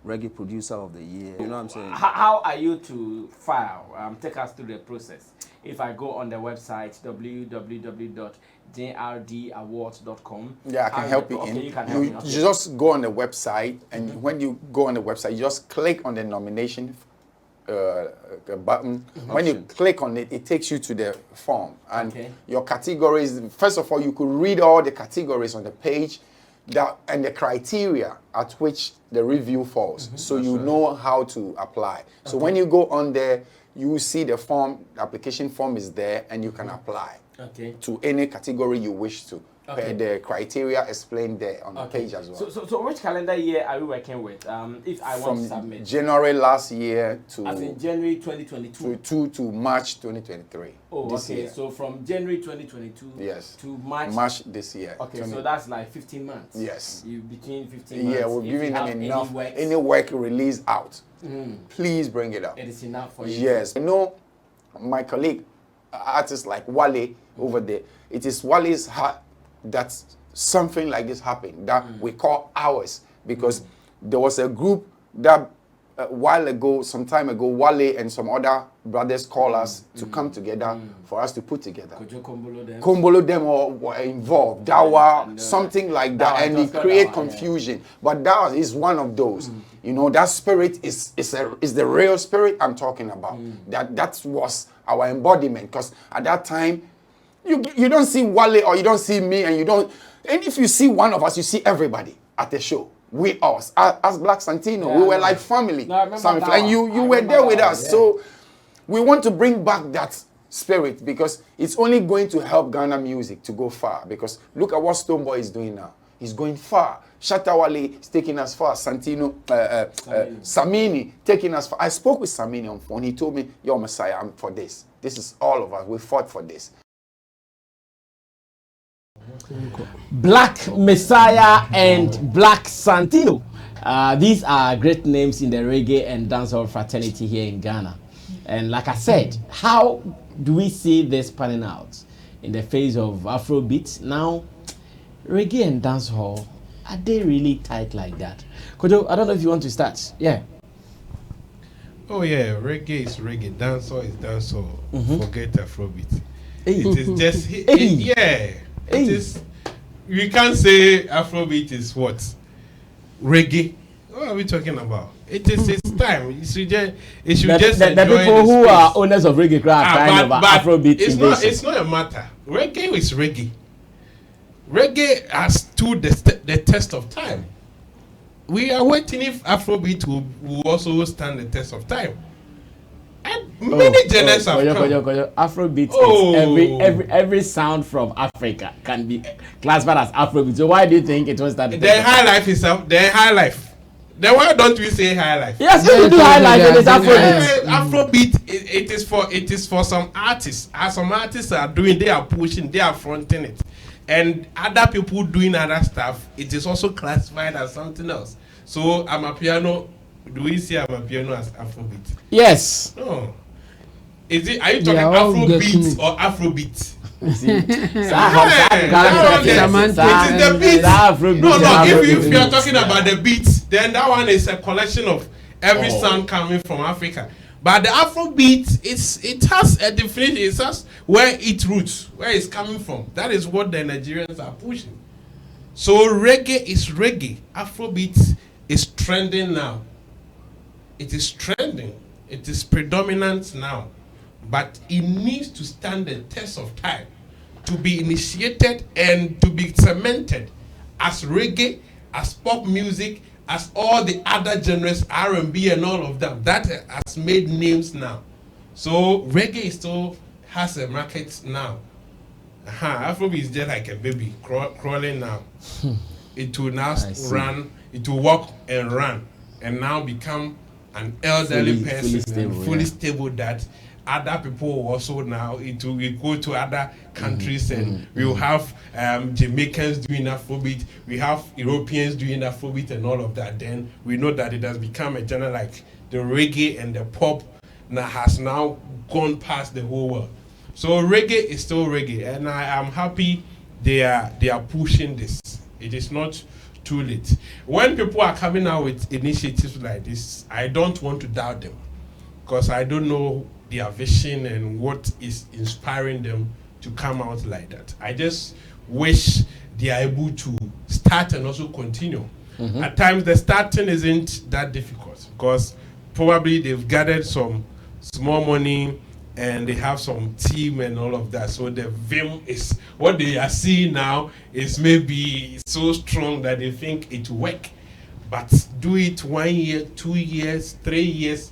reggae producer of the year. You know what I'm saying? How are you to file? Take us through the process. If I go on the website www.jrdawards.com. Yeah, I can help you. Okay, in. You can help me. Okay. You just go on the website, and when you go on the website, you just click on the nomination button. When you click on it, it takes you to the form, and your categories. First of all, you could read all the categories on the page, and the criteria at which the review falls, so you know how to apply. So when you go on there, you see the form. The application form is there, and you can apply to any category you wish to. The criteria explained there on the page as well. So which calendar year are we working with? If I want to submit. From January last year to... As in January 2022? To March 2023. Oh, this okay. year. So from January 2022 to March... March this year. Okay, so that's like 15 months. Yes. Between 15 months. Yeah, we're giving them enough. Any work release out. Please bring it up. It is enough for you. Yes. You know, my colleague, artists like Wale over there, it is Wale's heart that something like this happened, that we call ours, because there was a group that some time ago, Wale and some other brothers called us to come together for us to put together. Kombolo them were involved, Dawa, something like that, and it create confusion. But that is one of those. You know, that spirit is the real spirit I'm talking about. That was our embodiment, because at that time, you don't see Wale or you don't see me, and if you see one of us, you see everybody at the show. We us as Black Santino, we were like family. And you were there with us. Yeah. So we want to bring back that spirit, because it's only going to help Ghana music to go far. Because look at what Stonebwoy is doing now. He's going far. Shatta Wale is taking us far. Santino, Sammy taking us far. I spoke with Sammy on phone. He told me, "Yo, Messiah, I'm for this. This is all of us. We fought for this." Black Messiah and Black Santino. These are great names in the reggae and dancehall fraternity here in Ghana. And like I said, how do we see this panning out in the phase of Afrobeat? Now, reggae and dancehall, are they really tight like that? Kojo, I don't know if you want to start. Yeah. Oh yeah, reggae is reggae, dancehall is dancehall. Forget Afrobeat. It is just It is. You can't say Afrobeat is what? Reggae. What are we talking about? It is its time. It should just the people who are owners of reggae crying over Afrobeat. It's not a matter. Reggae is reggae. Reggae has stood the test of time. We are waiting if Afrobeat will also stand the test of time. And many genres have come. Afrobeat is every sound from Africa can be classified as Afrobeat. So why do you think it was that? The high life is the high life. Then why don't we say high life? Yes, we do high life. It is Afrobeat. Afrobeat. It is for some artists. As some artists are doing, they are pushing, they are fronting it, and other people doing other stuff. It is also classified as something else. So Amapiano. Do we see Amapiano as Afrobeat? Yes. No. Are you talking Afrobeat or Afrobeat? It is the beat. No. If you are talking about the beat, then that one is a collection of every sound coming from Africa. But the Afrobeat, it has a definition. It has where its roots, where it's coming from. That is what the Nigerians are pushing. So reggae is reggae. Afrobeat is trending now. It is trending. It is predominant now. But it needs to stand the test of time to be initiated and to be cemented as reggae, as pop music, as all the other genres, R&B and all of them. That has made names now. So reggae still has a market now. Afrobeat is just like a baby crawling now. It will now run, it will walk and run and now become an elderly person fully stable that other people will also now we go to other countries and we will have Jamaicans doing Afrobeat, we have Europeans doing Afrobeat and all of that. Then we know that it has become a genre like the reggae and the pop has now gone past the whole world. So reggae is still reggae, and I am happy they are pushing this. It is not too late. When people are coming out with initiatives like this, I don't want to doubt them, because I don't know their vision and what is inspiring them to come out like that. I just wish they are able to start and also continue. At times the starting isn't that difficult, because probably they've gathered some small money and they have some team and all of that. So the vim is what they are seeing now is maybe so strong that they think it will work. But do it 1 year, 2 years, 3 years,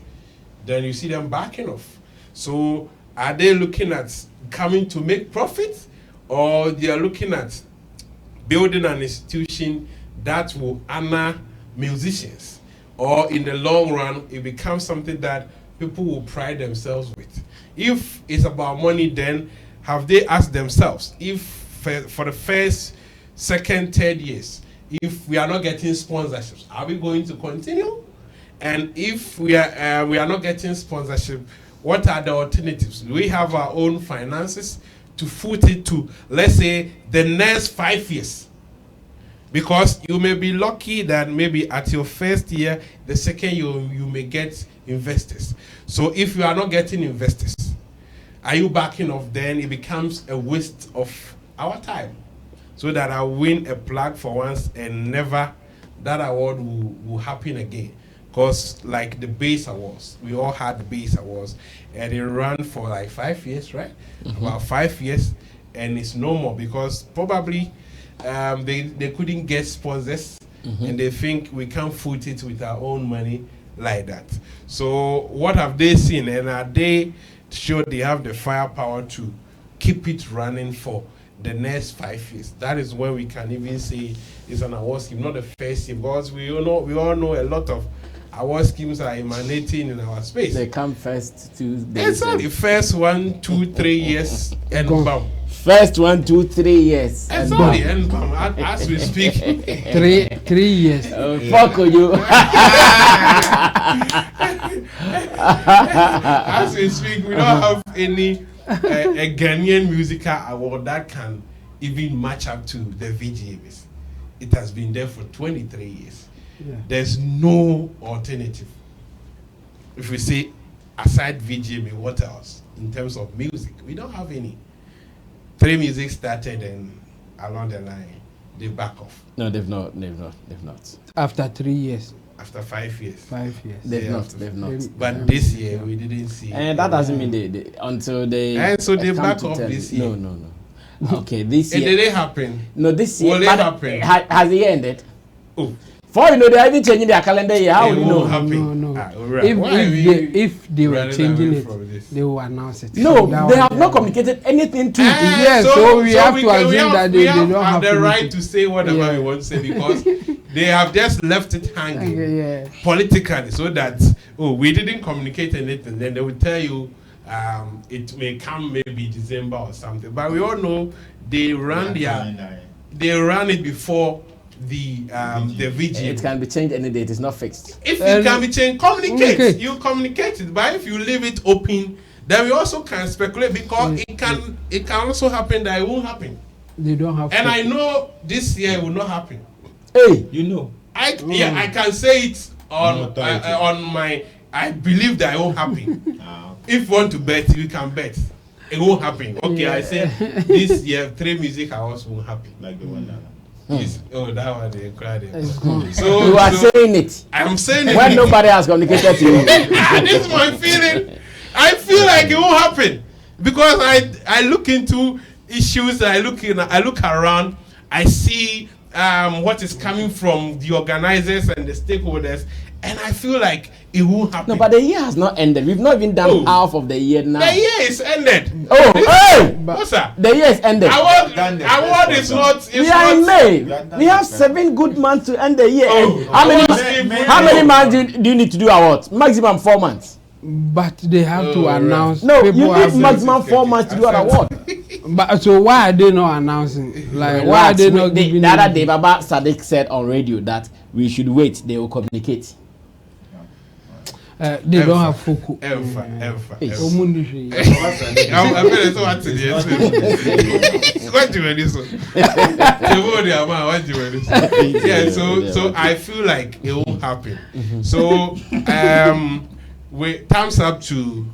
then you see them backing off. So are they looking at coming to make profit, or they are looking at building an institution that will honor musicians, or in the long run it becomes something that people will pride themselves with? If it's about money, then have they asked themselves if for the first, second, third years, if we are not getting sponsorships, are we going to continue? And if we are not getting sponsorship, what are the alternatives? Do we have our own finances to foot it to, let's say, the next 5 years? Because you may be lucky that maybe at your first year, the second year, you may get investors. So if you are not getting investors, are you backing off? Then it becomes a waste of our time. So that I win a plaque for once and never that award will happen again. Because like the Bass Awards, we all had the Bass Awards, and it ran for like 5 years, right? About 5 years, and it's no more, because probably they couldn't get sponsors, and they think we can't foot it with our own money like that. So what have they seen, and are they sure they have the firepower to keep it running for the next 5 years? That is when we can even say it's an award scheme, not the first scheme, because we all know a lot of award schemes are emanating in our space. They come first 2 days. It's only first 1, 2, 3 years and bam. First 1, 2, 3 years. It's only and bam. As we speak. 3 years. Fuck you. As we speak, we don't have any a Ghanaian musical award that can even match up to the VGMs. It has been there for 23 years. Yeah. There's no alternative. If we say aside VGMA, what else in terms of music? We don't have any. 3 Music started, and along the line they back off. No, they've not. After 3 years. After 5 years. 5 years. They've not. But this year we didn't see. And that doesn't mean they until they. And so they back off this year. No. Okay, this year. Did it happen? No, this year. Will it happen? Has it ended? Oh. For you know, they are even changing their calendar here. How do you know? No. Right. If they were changing it, they will announce it. No, they have not communicated anything to it. Yes, so we have to assume that they don't have the right to say whatever we want to say, because they have just left it hanging politically, so that we didn't communicate anything. Then they will tell you it may come maybe December or something. But we all know they ran it before the VG. It can be changed any day. It is not fixed. If it can be changed, communicate. You communicate it. But if you leave it open, then we also can speculate, because it can also happen that it won't happen. They don't have. And I know this year it will not happen. Hey, you know. I can say it on my. I believe that it won't happen. If you want to bet, you can bet. It won't happen. Okay, I said this year 3 Music Awards won't happen. Like the one that. That one they cried. So you are saying it. I'm saying it when nobody has communicated to you. This is my feeling. I feel like it won't happen, because I look into issues. I look around. I see what is coming from the organizers and the stakeholders, and I feel like it won't happen. No, but the year has not ended. We've not even done half of the year now. The year is ended. Oh, hey! What's that? The year is ended. Award is not. We are in May. We have 7 good months to end the year. How many months do you need to do awards? Maximum 4 months. But they have to announce. No, you need maximum 4 months to do an award. But so why are they not announcing? Like, why are they not giving? The other day, Baba Sadiq said on radio that we should wait. They will communicate. They don't have focus. Yeah, so I feel like it won't happen. So we thumbs up to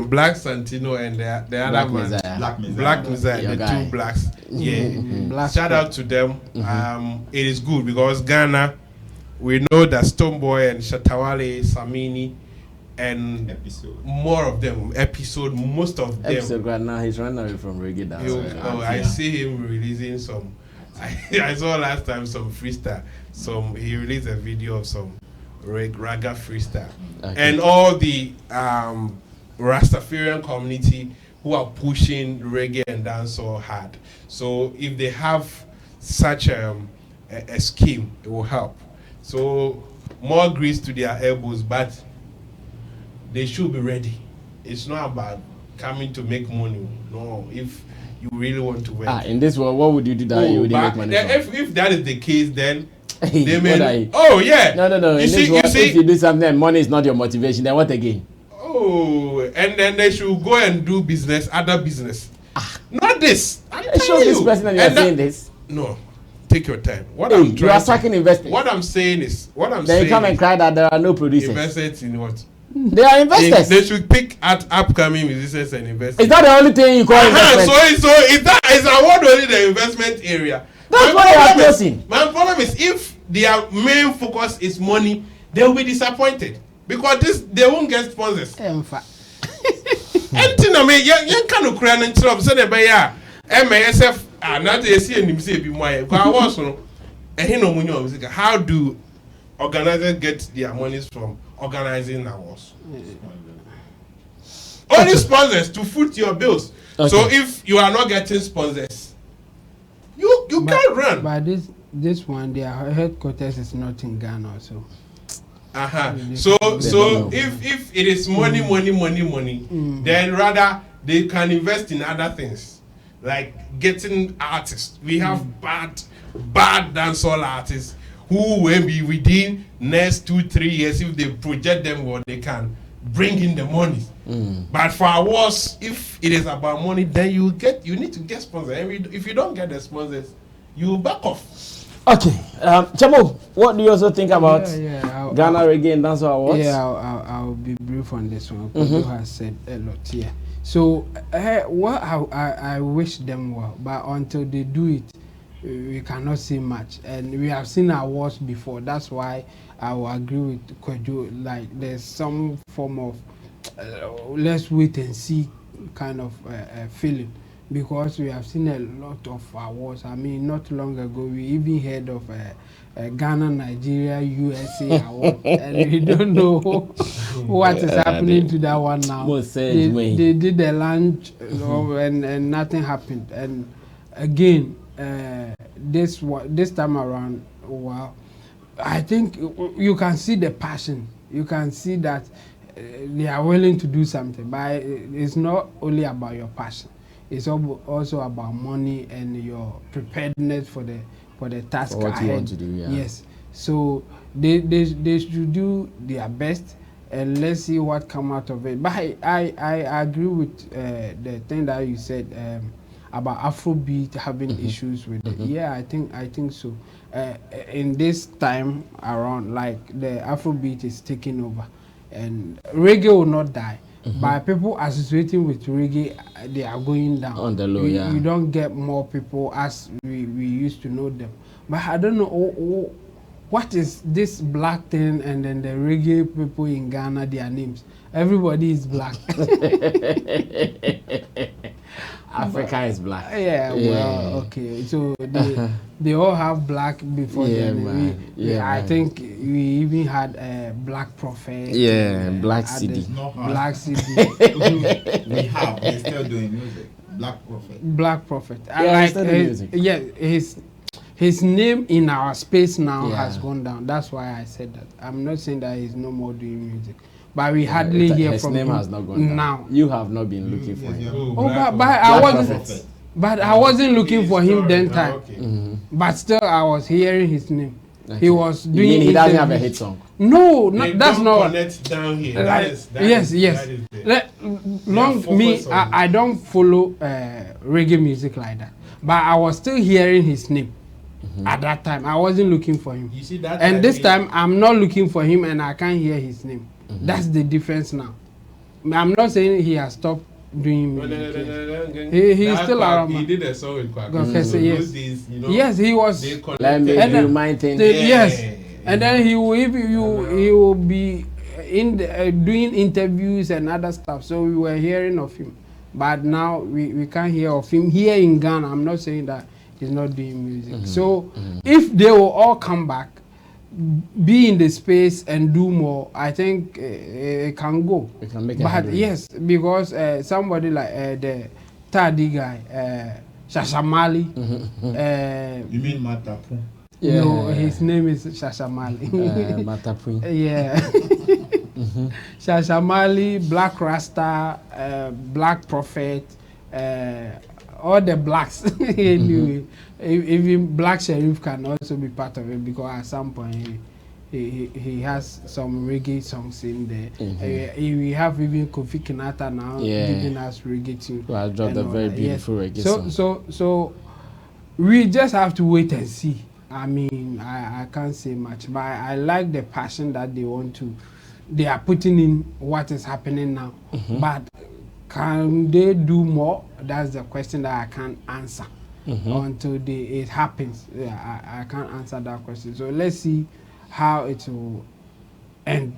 Black Santino and the other man, Black Messiah, the two blacks. Yeah, shout out to them. It is good because Ghana, we know that Stonebwoy and Shatta, Wale, Sammy, and more of them. Most of them. Episode right now, he's running away from reggae dance. I see him releasing some. I saw last time some freestyle. He released a video of some raga freestyle, and all the Rastafarian community who are pushing reggae and dancehall hard. So if they have such a scheme, it will help. So more grease to their elbows, but they should be ready. It's not about coming to make money. No, if you really want to win. In this world, what would you do that you wouldn't make money from? If that is the case, then they may. Oh yeah. No. In this world, if you do something and money is not your motivation, then what again? Oh, and then they should go and do business, other business. Not this. Show this person that you are saying this. No. Take your time. You are sucking investors. What I'm saying is, Then you come and cry that there are no producers. Investors in what? They are investors. They should pick at upcoming musicians and investors. Is that the only thing you call investment? So is award only the investment area? That's what they are closing. My problem is if their main focus is money, they will be disappointed because they won't get sponsors. Anything I mean, you can't cry and trouble. So they buy MSF. Not a see and say be my how do organizers get their monies from organizing awards? Only sponsors to foot your bills. Okay. So if you are not getting sponsors, you can't run. But this one, their headquarters is not in Ghana, so. So if it is money, then rather they can invest in other things. Like getting artists. We have bad dancehall artists who will be within next 2-3 years if they project them what they can bring in the money. But for awards, if it is about money, then you need to get sponsors. And if you don't get the sponsors, you back off. Okay, Chamo, what do you also think about Ghana Reggae and Dancehall Awards? Yeah, I'll be brief on this one. Kojo has said a lot here. So, what I wish them well, but until they do it, we cannot say much. And we have seen awards before. That's why I will agree with Kojo. Like, there's some form of let's wait and see kind of feeling. Because we have seen a lot of awards. I mean, not long ago, we even heard of Ghana, Nigeria, USA award. And we don't know what is happening to that one now. They did the launch and nothing happened. And again, this time around, wow, I think you can see the passion. You can see that they are willing to do something. But it's not only about your passion. It's also about money and your preparedness for the task what ahead. You want to do, yeah. Yes. So they should do their best and let's see what come out of it. But I agree with the thing that you said about Afrobeat having issues with it. Yeah, I think so. In this time around, like the Afrobeat is taking over, and reggae will not die. By people associating with reggae, they are going down. On the low, you don't get more people as we used to know them. But I don't know what is this black thing, and then the reggae people in Ghana, their names. Everybody is black. Africa is black. Yeah, well, okay. So they all have black before them. Man. I think we even had a Black Prophet. Yeah, Black CD. Black CD. We're still doing music. Black Prophet. Black Prophet. Yeah, still doing music. Yeah, his name in our space now has gone down. That's why I said that. I'm not saying that he's no more doing music. But we hardly hear from him. His name has not gone down. Now. You have not been looking for him. But I wasn't looking for him then time. But still, I was hearing his name. Okay. He was doing. He doesn't have a hit song. No, that's not. Connect down here. Yes. I don't follow reggae music like that. But I was still hearing his name. At that time, I wasn't looking for him. You see that? And this time, I'm not looking for him, and I can't hear his name. That's the difference now. I'm not saying he has stopped doing music. No. He's still around. He did a song with Quack. Yes. Yes, he was. Let me remind him. Yes, and then he will be in doing interviews and other stuff. So we were hearing of him, but now we can't hear of him here in Ghana. I'm not saying that he's not doing music. So if they will all come back, be in the space and do more, I think it can go. We can make it. But yes, because somebody like the Tadi guy, Shashamali. You mean Matapu? Yeah. No, his name is Shashamali. Matapu. Yeah. Shashamali, Black Rasta, Black Prophet, all the blacks. Anyway, even Black Sheriff can also be part of it because at some point he has some reggae songs in there. We have even Kofi Kinata now giving us reggae tune. Well, I dropped a very beautiful reggae song. So we just have to wait and see. I mean, I can't say much, but I like the passion that they are putting in what is happening now. But can they do more? That's the question that I can't answer until it happens. Yeah, I can't answer that question. So let's see how it will end.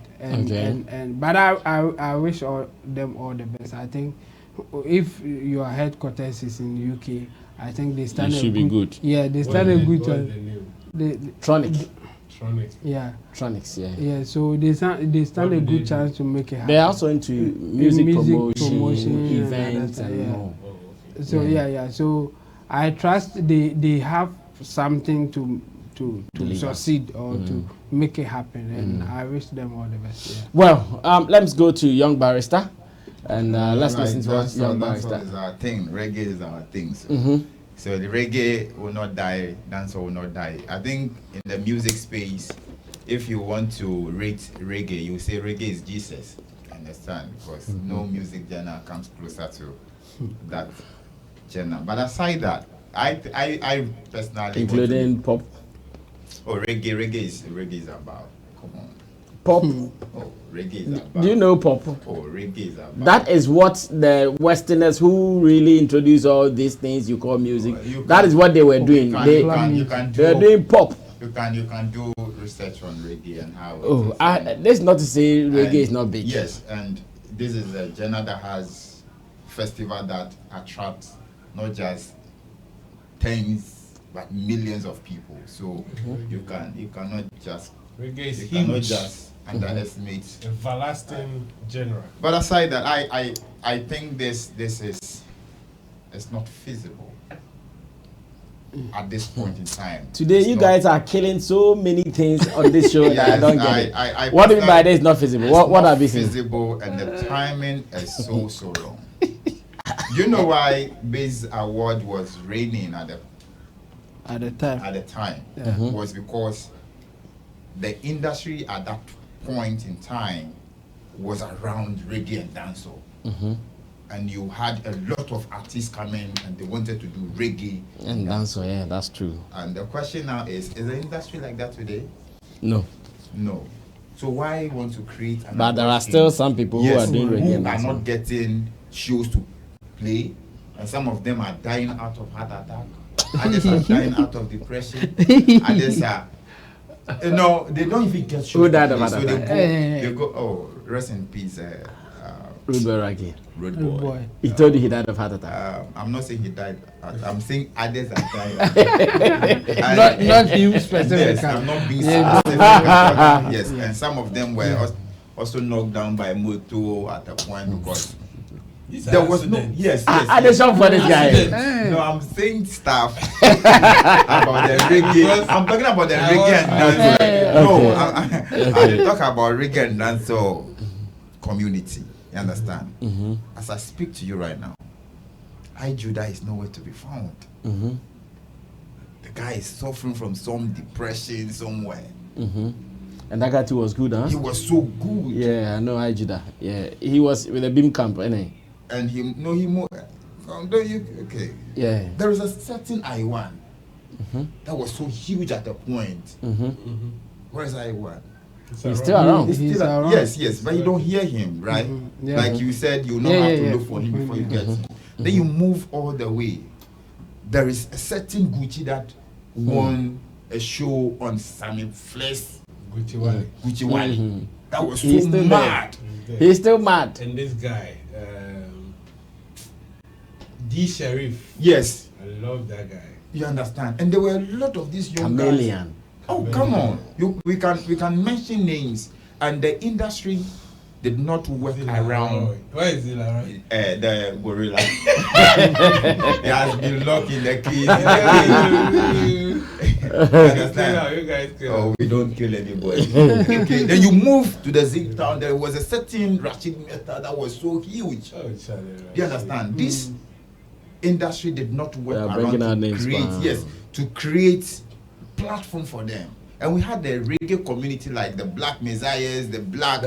But I wish them all the best. I think if your headquarters is in UK, I think they stand should be good. Yeah, they stand a good Tronic. Yeah. Tronics, yeah. Yeah, so they stand a good chance to make it happen. They're also into music promotion events and more. So yeah. So I trust they have something to succeed or to make it happen, and I wish them all the best. Yeah. Well, let's go to Young Barrister, and let's listen to what Young Barrister. Dancehall is our thing. Reggae is our thing. So the reggae will not die, dancehall will not die. I think in the music space, if you want to rate reggae, you say reggae is Jesus. Understand? Because no music genre comes closer to that genre. But aside that, I personally, including pop. Oh, reggae is about. Come on. Pop. Oh, reggae is about. Do you know pop? Oh, reggae is about. That is what the Westerners who really introduce all these things you call music. That is what they were doing. They were doing pop. You can do research on reggae and how. That's not to say reggae is not big. Yes, and this is a genre that has festival that attracts not just tens but millions of people. So you cannot just underestimate everlasting genre. But aside that, I think this is it's not feasible at this point in time. Today you guys are killing so many things on this show that I don't get it. What do you mean by this is not feasible? What are we saying? Feasible, and the timing is so long. You know why Biz Award was reigning at the time was because the industry at that point in time was around reggae and dancehall. And you had a lot of artists coming and they wanted to do reggae and dancehall. Yeah, that's true. And the question now is the industry like that today? No. So why want to create but there are still some people who are doing reggae and dancehall, are not getting shows to play, and some of them are dying out of heart attack. Others are dying out of depression. Others are, they don't even get shows. Who died of heart so attack? they go, oh, rest in peace, Rude Boy Raggy. Road Rude boy. Boy. He told you he died of heart attack. I'm not saying he died. I'm saying others have died. Not him specifically. Yes, I'm not being Yeah. specific. Yes, and some of them were also knocked down by motor at a point because there was no. Yes, I did something for this guy. No, I'm saying stuff about the reggae. I'm talking about the reggae and dancehall. No, I talk about reggae and dancehall community. You understand? As I speak to you right now, Judah is nowhere to be found. The guy is suffering from some depression somewhere. And that guy too was good, huh? He was so good. Yeah, I know Judah. Yeah, he was with the beam camp, innit? And he moved. Okay. Yeah. There is a certain I1 that was so huge at a point. Where is I1? He's still around. He's still around. Yes, but you don't hear him, right? Yeah. Like you said, you know have to look for him before you get him. Then you move all the way. There is a certain Gucci that won a show on Sammy Flex. Gucci Wale. That was so mad. He's still mad. And this guy, D Sheriff. Yes. I love that guy. You understand? And there were a lot of these young Chameleon. guys. Oh, come on. We can mention names. And the industry did not work around. Why is it around? The gorilla. He has been locked in the keys. You guys kill. Oh, we don't kill anybody. Okay. Then you move to the Zinc Town. There was a certain Rashid Mehta that was so huge. Oh, You understand? This industry did not work bringing our around to names create, back. to create platform for them. And we had the reggae community like the Black Messiahs, the Black.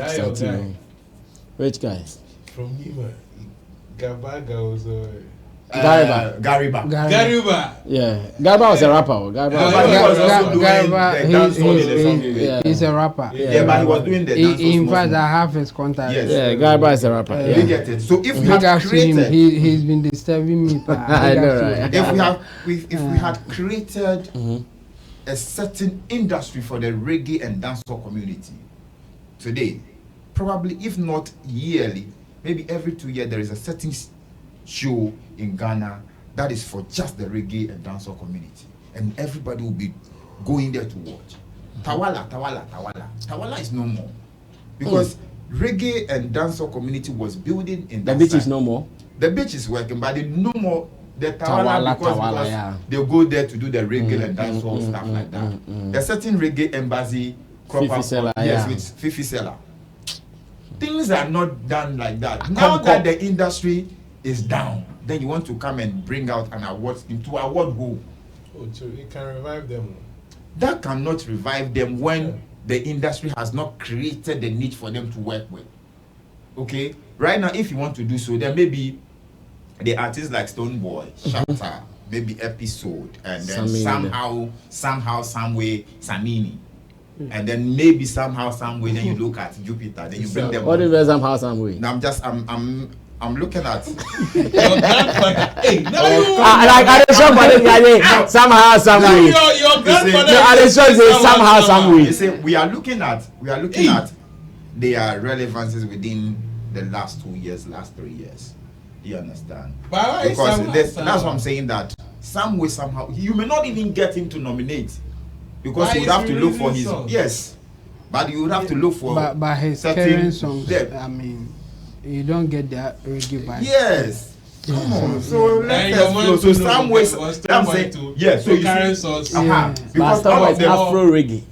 Which guy? From Nima. Gabaga also. Gariba. Yeah, Gariba was a rapper. He's a rapper. Yeah, but he was doing the dance. In fact, I have his contact. Yes. Yeah, Gariba is a rapper. You get it. So if we Big had up to him. created, He's been disturbing me. I know, right? if we had created a certain industry for the reggae and dancehall community today, probably if not yearly, maybe every 2 years there is a certain show in Ghana that is for just the reggae and dancehall community, and everybody will be going there to watch. Tawala is no more because reggae and dancehall community was building in The that beach side. is no more. The beach is working, but they no more the Tawala because yeah. they go there to do the reggae and dancehall stuff like that. There's certain reggae embassy, Fifi Seller, yes, yeah. with Fifi Seller. Things are not done like that. Now that the industry is down, then you want to come and bring out an award into award who? Oh, so it can revive them. That cannot revive them when the industry has not created the need for them to work with. Okay? Right now, if you want to do so, then maybe the artists like Stonebwoy, Shatta, maybe Episode, and then Sammy, somehow, some way, Sammy. And then maybe somehow, some way, then you look at Jupiter, then you bring them. What if somehow, some way? Now I'm looking at. Your grandfather. Hey, now you. I just saw this guy somehow, some way. Your grandfather. I just saw this somehow, some way. You see, we are looking at their relevances within the last 2 years, last 3 years. You understand? Because that's what I'm saying, that some way, somehow, you may not even get him to nominate because you would have to look for his songs. Yes, but you would have to look for But his certain current songs, depth. I mean, you don't get that reggae vibe. Yes. Come on. So let's your man explore. So to some know ways, was I'm Stonebwoy saying, to yeah. So you current see, songs. because But all of them, Afro reggae.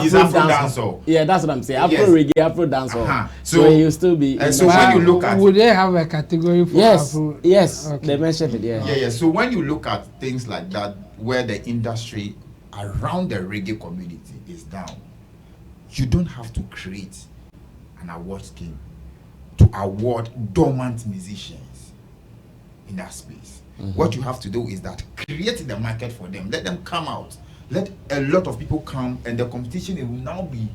is Afro dancehall. Yeah, that's what I'm saying. Afro Yes. reggae, Afro dancehall. So So he'll still be. so But when you look at would they have a category for Afro? Yes, Okay. they mentioned it. Yeah. yeah. So when you look at things like that, where the industry around the reggae community is down, you don't have to create an award scheme to award dormant musicians in that space. What you have to do is that create the market for them. Let them come out. Let a lot of people come, and the competition will now be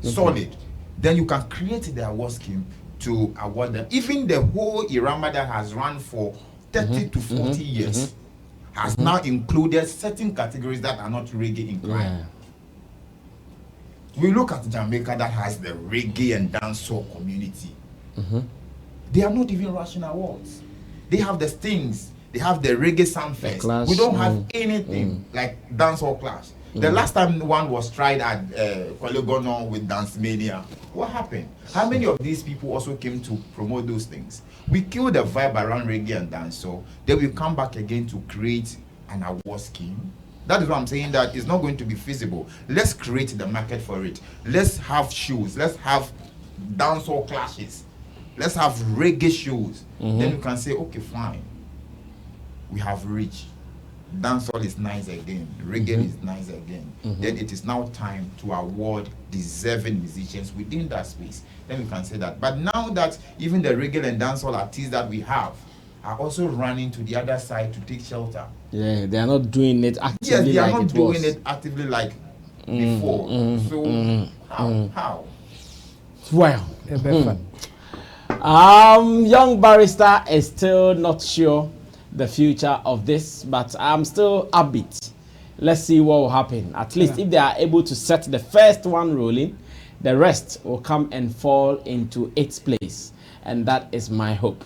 solid. Then you can create the award scheme to award them. Even the whole Irama that has run for 30 to 40 years has now included certain categories that are not reggae inclined. Yeah. We look at Jamaica that has the reggae and dancehall community. They are not even rushing awards. They have the stings. They have the reggae soundfest. Clash. We don't have anything like dancehall clash. The last time one was tried at Kwalegono with Dance Mania, what happened? How many of these people also came to promote those things? We kill the vibe around reggae and dancehall. Then we come back again to create an award scheme. That is what I'm saying, that it's not going to be feasible. Let's create the market for it. Let's have shows. Let's have dancehall clashes. Let's have reggae shows. Then you can say, okay, fine. We have reached. Dancehall is nice again. Reggae is nice again. Then it is now time to award deserving musicians within that space. Then we can say that. But now that even the reggae and dancehall artists that we have are also running to the other side to take shelter. Yeah, they are not doing it actively. Yes, they are like not it doing was. it actively like before. So how? Well, Mm. young barrister is still not sure the future of this, but I'm still upbeat. Let's see what will happen. At least if they are able to set the first one rolling, the rest will come and fall into its place. And that is my hope.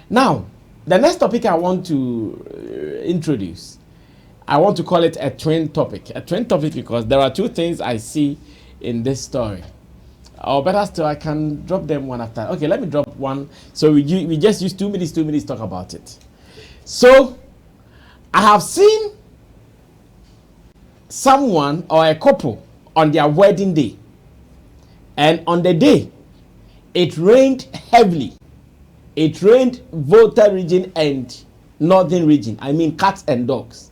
Now, the next topic I want to introduce, I want to call it a twin topic. A twin topic because there are two things I see in this story. Or better still, I can drop them one after. Okay, let me drop one. So we just use 2 minutes to talk about it. So, I have seen someone or a couple on their wedding day. And on the day, it rained heavily. It rained Volta region and northern region. I mean cats and dogs.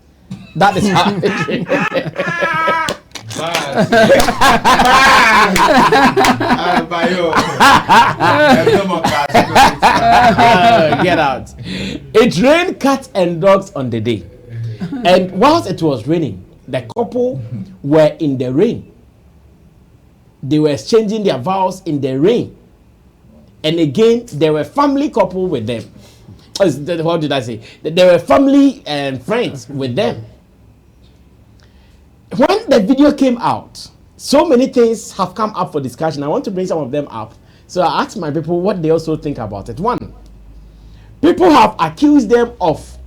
That is how it rained. Get out. It rained cats and dogs on the day. And whilst it was raining, the couple were in the rain. They were exchanging their vows in the rain. And again, there were family couple with them. What did I say? There were family and friends with them. When the video came out, so many things have come up for discussion. I want to bring some of them up. So I asked my people what they also think about it. One, people have accused them of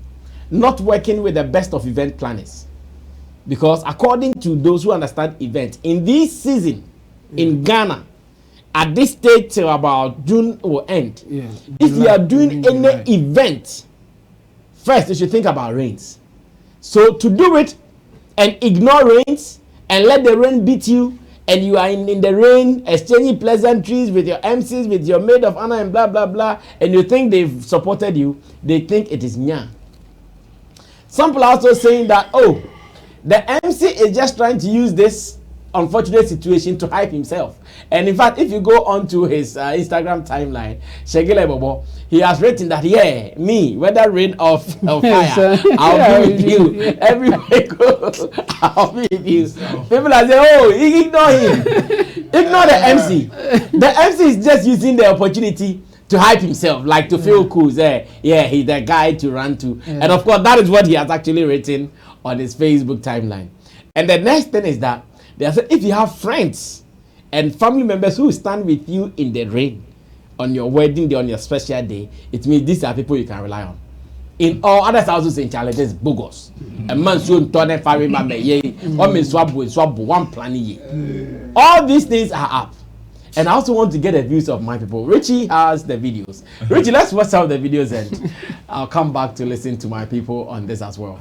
not working with the best of event planners. Because according to those who understand events, in this season, in Ghana, at this stage till about June will end. If you are doing any event, first you should think about rains. So to do it and ignore rains and let the rain beat you, and you are in the rain exchanging pleasantries with your MCs, with your maid of honor and blah blah blah, and you think they've supported you, they think it is nya. Some people are also saying that, oh, the MC is just trying to use this unfortunate situation to hype himself. And in fact, if you go onto his Instagram timeline, Shegele Bobo, he has written that, yeah, me, whether rain or fire, I'll be with you. Everywhere go, I'll be with you. People are saying, oh, ignore him. Ignore the MC. The MC is just using the opportunity to hype himself, like to feel cool. Say, yeah, he's the guy to run to. And of course, that is what he has actually written on his Facebook timeline. And the next thing is that they have said, if you have friends and family members who stand with you in the rain on your wedding day, on your special day, it means these are people you can rely on. In all others also saying challenges bogus. A man soon turn a family member, one planning. All these things are up. And I also want to get the views of my people. Richie has the videos. Richie, let's watch some of the videos and I'll come back to listen to my people on this as well.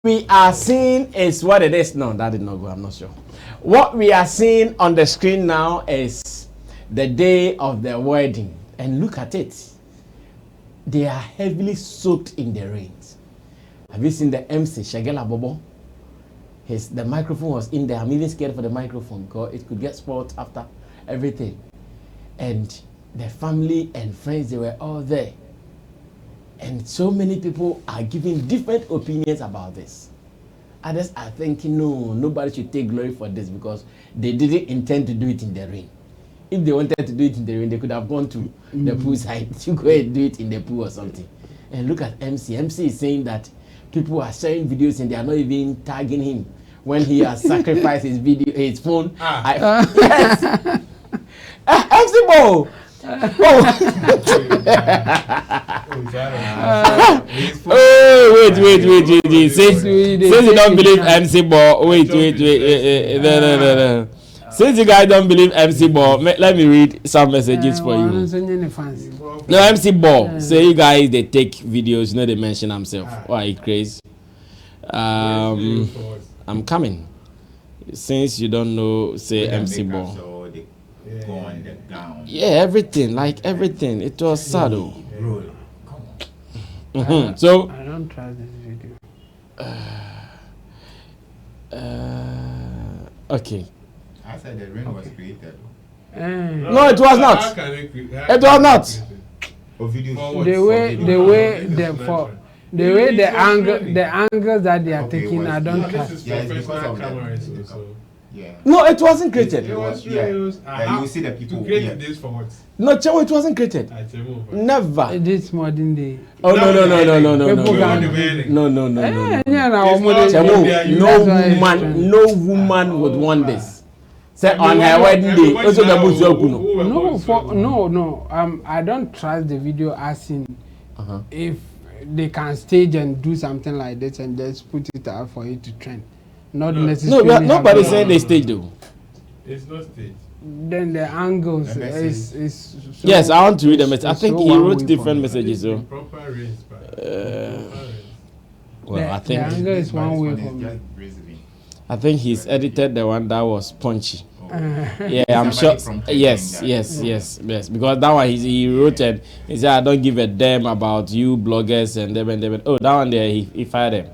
We are seeing is what it is. No, that did not go. I'm not sure. What we are seeing on the screen now is the day of the wedding. And look at it. They are heavily soaked in the rains. Have you seen the MC, Shagela Bobo? The microphone was in there. I'm even scared for the microphone because it could get spoiled after everything. and the family and friends, they were all there. And so many people are giving different opinions about this. Others are thinking, no, nobody should take glory for this because they didn't intend to do it in the rain. If they wanted to do it in the rain, they could have gone to the pool side to go and do it in the pool or something. And look at MC. MC is saying that people are sharing videos and they are not even tagging him when he has sacrificed his phone. Yes. MC Bo. Oh, wait. Since you don't believe MC Bo, wait. No. Since you guys don't believe MC Bo, let me read some messages for you. No, MC Bo, say you guys, they take videos, you know, they mention himself. Why, crazy? I'm coming. Since you don't know, say MC Bo. Yeah, everything. It was sad. So I don't trust this video. Okay. I said the rain was created. No, it was not. It was not. The way the angles that they are taking, I don't trust. Yeah, it's because of cameras. Yeah. No, it wasn't created. It was, yeah. And you see the people. To create this for what? No, Chewo, it wasn't created. Never. This modern day. Oh no. No woman would want this. Say on her wedding day. Also the No. I don't trust the video as in if they can stage and do something like this and just put it out for it to trend. Not necessarily. No, nobody said they staged though. It's not staged. Then the angles is so yes, I want to read the message. I think he wrote different messages. So. Proper range, Well, I think the angle is one way for me. I think he's edited the one that was punchy. Yeah, I'm sure. Yes. Because that one he wrote it. He said, "I don't give a damn about you bloggers and them. Oh, that one there he fired them.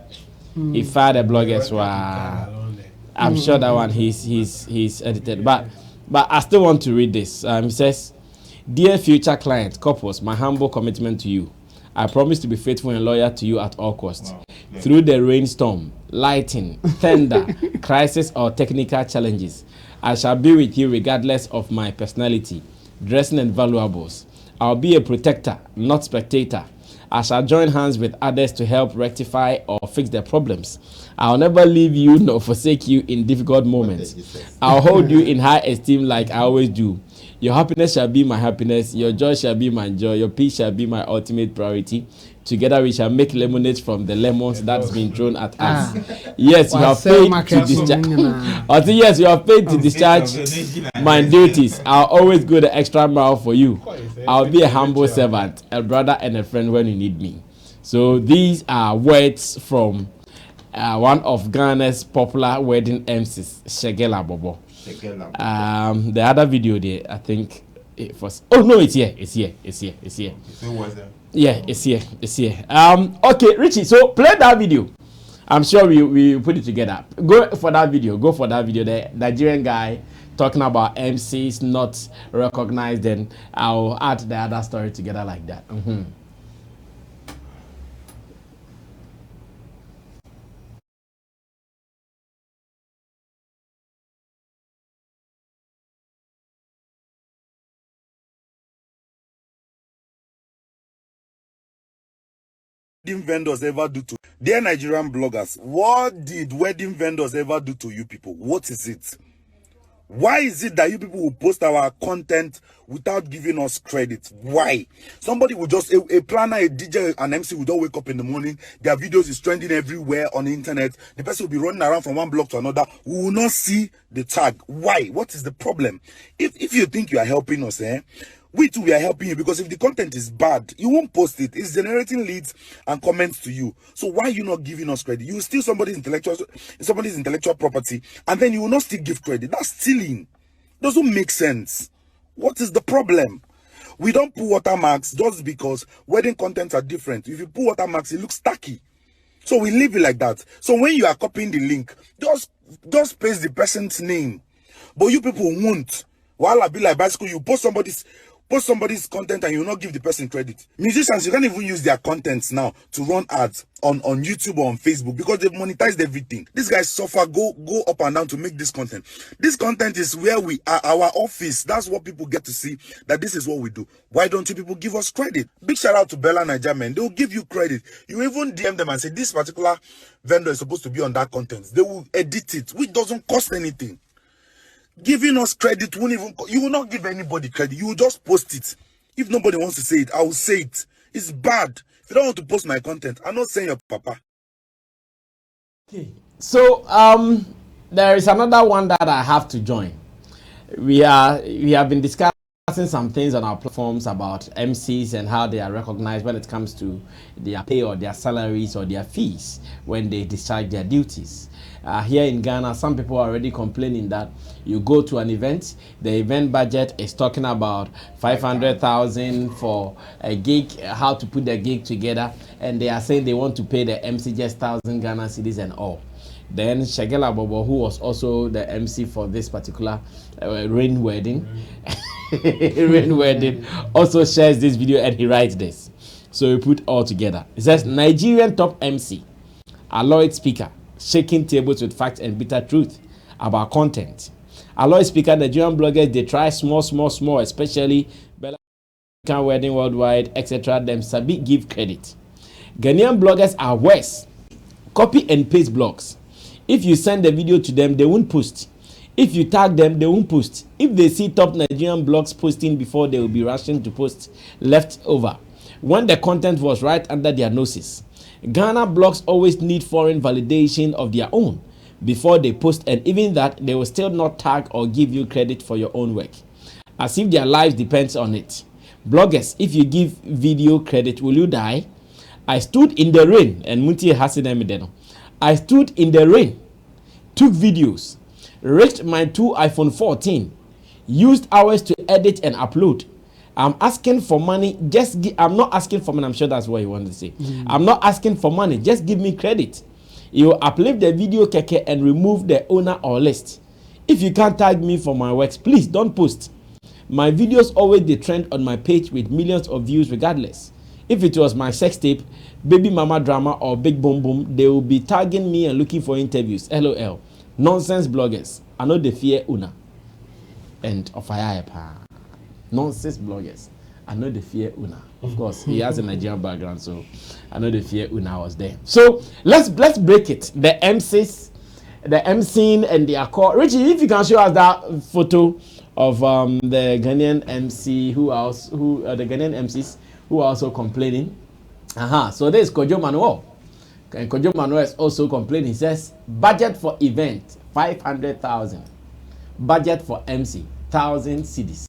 He fired the bloggers. Wow. I'm sure that one he's edited. But I still want to read this. He says, "Dear future client, couples, my humble commitment to you. I promise to be faithful and loyal to you at all costs. Wow. Through the rainstorm, lightning, thunder, crisis, or technical challenges, I shall be with you regardless of my personality, dressing, and valuables. I'll be a protector, not spectator. I shall join hands with others to help rectify or fix their problems. I'll never leave you nor forsake you in difficult moments. I'll hold you in high esteem like I always do. Your happiness shall be my happiness. Your joy shall be my joy. Your peace shall be my ultimate priority. Together we shall make lemonade from the lemons that's been thrown at us. Yes, you have paid to discharge. Yes, you have paid to discharge my duties. I'll always go the extra mile for you. I'll be a humble servant, a brother and a friend when you need me." So these are words from one of Ghana's popular wedding MCs, Shegela Bobo. The other video there, I think it was. Oh no, it's here. So was that? Yeah, it's here. Okay, Richie. So play that video. I'm sure we put it together. Go for that video. The Nigerian guy talking about MCs not recognized. Then I'll add the other story together like that. Wedding vendors ever do to dear Nigerian bloggers? What did wedding vendors ever do to you people? What is it? Why is it that you people will post our content without giving us credit? Why? Somebody will just, a planner, a DJ, an MC will just wake up in the morning, their videos is trending everywhere on the internet, the person will be running around from one block to another, we will not see the tag. Why? What is the problem? If you think you are helping us, we too, we are helping you, because if the content is bad, you won't post it. It's generating leads and comments to you. So why are you not giving us credit? You steal somebody's intellectual property, and then you will not still give credit. That's stealing. Doesn't make sense. What is the problem? We don't put watermarks just because wedding contents are different. If you put watermarks, it looks tacky. So we leave it like that. So when you are copying the link, just paste the person's name. But you people won't. While I be like bicycle, you post somebody's content and you will not give the person credit. Musicians, you can't even use their contents now to run ads on YouTube or on Facebook because they've monetized everything. These guys suffer, go up and down to make this content. This content is where we are, our office. That's what people get to see, that this is what we do. Why don't you people give us credit? Big shout out to Bella Niger, man. They'll give you credit. You even DM them and say, this particular vendor is supposed to be on that content. They will edit it, which doesn't cost anything. Giving us credit won't even, you will not give anybody credit. You will just post it. If nobody wants to say it, I will say it. It's bad. If you don't want to post my content, I'm not saying your papa. Okay. So there is another one that I have to join. We have been discussing some things on our platforms about MCs and how they are recognized when it comes to their pay or their salaries or their fees when they discharge their duties. Here in Ghana, some people are already complaining that you go to an event, the event budget is talking about 500,000 for a gig, how to put the gig together, and they are saying they want to pay the MC just 1,000 Ghana cedis and all. Then Shagela Bobo, who was also the MC for this particular rain wedding, also shares this video and he writes this. So we put all together. It says, Nigerian top MC, Alloyed speaker, shaking tables with facts and bitter truth about content. Alloyed speaker, Nigerian bloggers, they try small, especially Bella Wedding Worldwide, etc. Them sabi give credit. Ghanaian bloggers are worse. Copy and paste blogs. If you send the video to them, they won't post. If you tag them, they won't post. If they see top Nigerian blogs posting before, they will be rushing to post leftover when the content was right under their noses. Ghana blogs always need foreign validation of their own before they post, and even that, they will still not tag or give you credit for your own work, as if their lives depends on it. Bloggers, if you give video credit, will you die? I stood in the rain, and Munti Hasidemideno. I stood in the rain, took videos, rigged my 2 iPhone 14, used hours to edit and upload. I'm asking for money. I'm not asking for money. I'm sure that's what you want to say. I'm not asking for money. Just give me credit. You uplift the video keke and remove the owner or list. If you can't tag me for my works, please don't post. My videos always they trend on my page with millions of views regardless. If it was my sex tape, baby mama drama or big boom boom, they will be tagging me and looking for interviews. LOL. Nonsense bloggers. I know they fear una. And of nonsense bloggers. I know the fear una. Of course, he has a Nigerian background, so I know the fear una was there. So let's break it. The MCs, the MCing and the accord. Richie, if you can show us that photo of the Ghanaian MC the Ghanaian MCs who are also complaining. So there's Kojo Manuel. And Kojo Manuel is also complaining. He says budget for event 500,000. Budget for MC 1,000 cedis.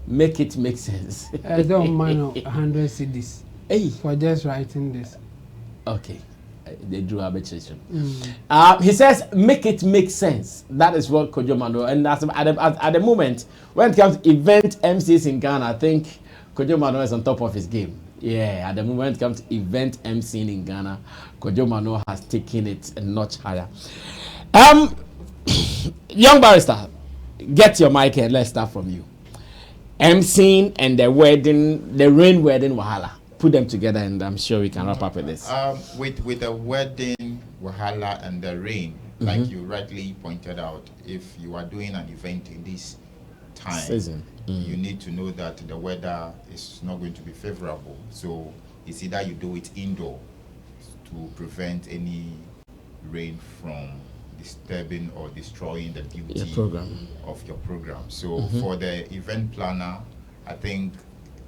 Make it make sense. I don't mind 100 cedis. Hey, for just writing this. Okay, they drew arbitration. He says make it make sense. That is what Kojo Manuel. And at the moment, when it comes to event MCs in Ghana, I think Kojo Manuel is on top of his game. Yeah, at the moment when it comes to event MCing in Ghana, Kojo Manuel has taken it a notch higher. Young barrister, get your mic and let's start from you. MCing and the rain wedding wahala. Put them together and I'm sure we can wrap up with this. With the wedding wahala and the rain, like you rightly pointed out, if you are doing an event in this time, season, you need to know that the weather is not going to be favorable. So it's either you do it indoor to prevent any rain from disturbing or destroying the beauty of your program. So for the event planner, I think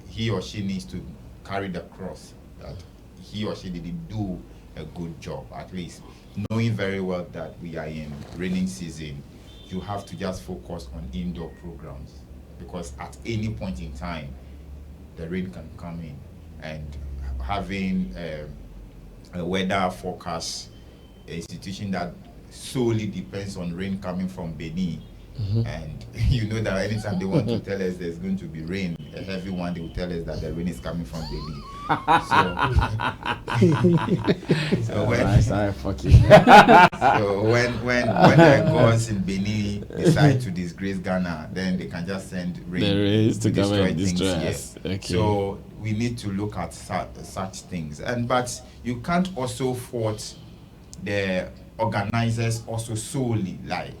he or she needs to carry the cross that he or she didn't do a good job, at least knowing very well that we are in raining season. You have to just focus on indoor programs, because at any point in time the rain can come in, and having a weather forecast institution that solely depends on rain coming from Benin And you know that anytime they want to tell us there's going to be rain, a heavy one, they will tell us that the rain is coming from Benin. So when the gods in Benin decide to disgrace Ghana, then they can just send rain to destroy things. Yes. Okay. So we need to look at such things. But you can't also fault the organizers also solely, like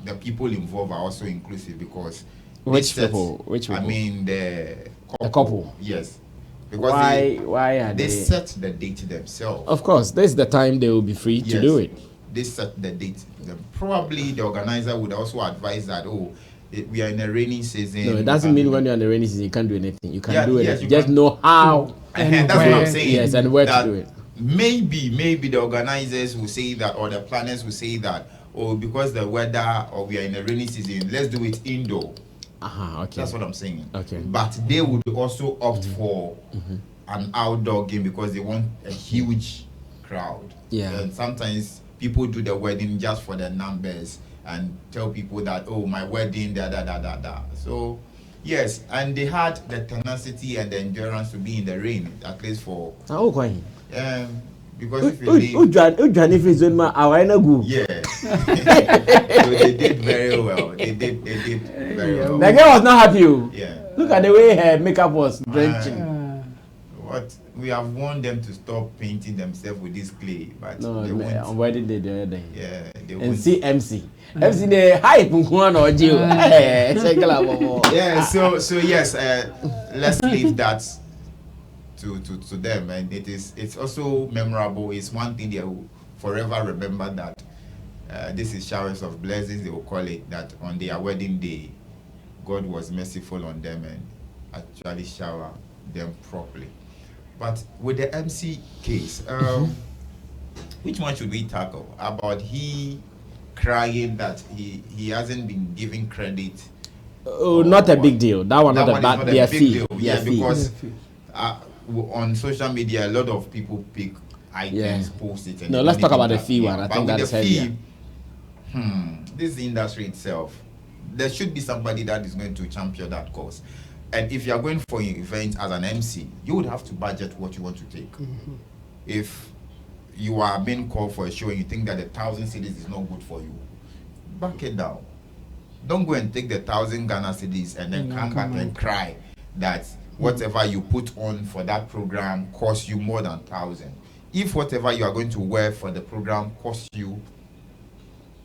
the people involved are also inclusive, because which people? I mean the couple. Yes. Because why are they set the date themselves. Of course, this is the time they will be free to do it. They set the date. Probably the organizer would also advise that, we are in a rainy season. No, it doesn't mean when you're in a rainy season you can't do anything. You can do it. Yes, you just know how and that's what I'm saying. Yes, and where to do it. Maybe the organizers will say that, or the planners will say that, because the weather, or we are in a rainy season, let's do it indoor. Okay. That's what I'm saying. Okay. But they would also opt for an outdoor game because they want a huge crowd. Yeah. And sometimes people do the wedding just for the numbers and tell people that, my wedding, da. So, yes, and they had the tenacity and the endurance to be in the rain, at least for... because if you leave... Yeah. So they did very well. They did very well. The girl was not happy. Yeah. Look at the way her makeup was drenching. What? We have warned them to stop painting themselves with this clay, but no, they won't. On wedding day the other day. Yeah, they and won't. see MC the hype one or Jill. Yeah, so yes, let's leave that to them, and it's also memorable. It's one thing they will forever remember, that this is showers of blessings, they will call it, that on their wedding day God was merciful on them and actually shower them properly. But with the MC case, which one should we tackle? About he crying that he hasn't been given credit? Not a big deal. That one not a big deal. Yeah, because on social media, a lot of people pick items, post it. And let's talk about the fee one. I think that is heavier. This industry itself, there should be somebody that is going to champion that cause. And if you are going for an event as an MC, you would have to budget what you want to take. If you are being called for a show and you think that the 1,000 cedis is not good for you, back it down. Don't go and take the 1,000 Ghana cedis and then come back and cry that whatever you put on for that program costs you more than 1,000. If whatever you are going to wear for the program costs you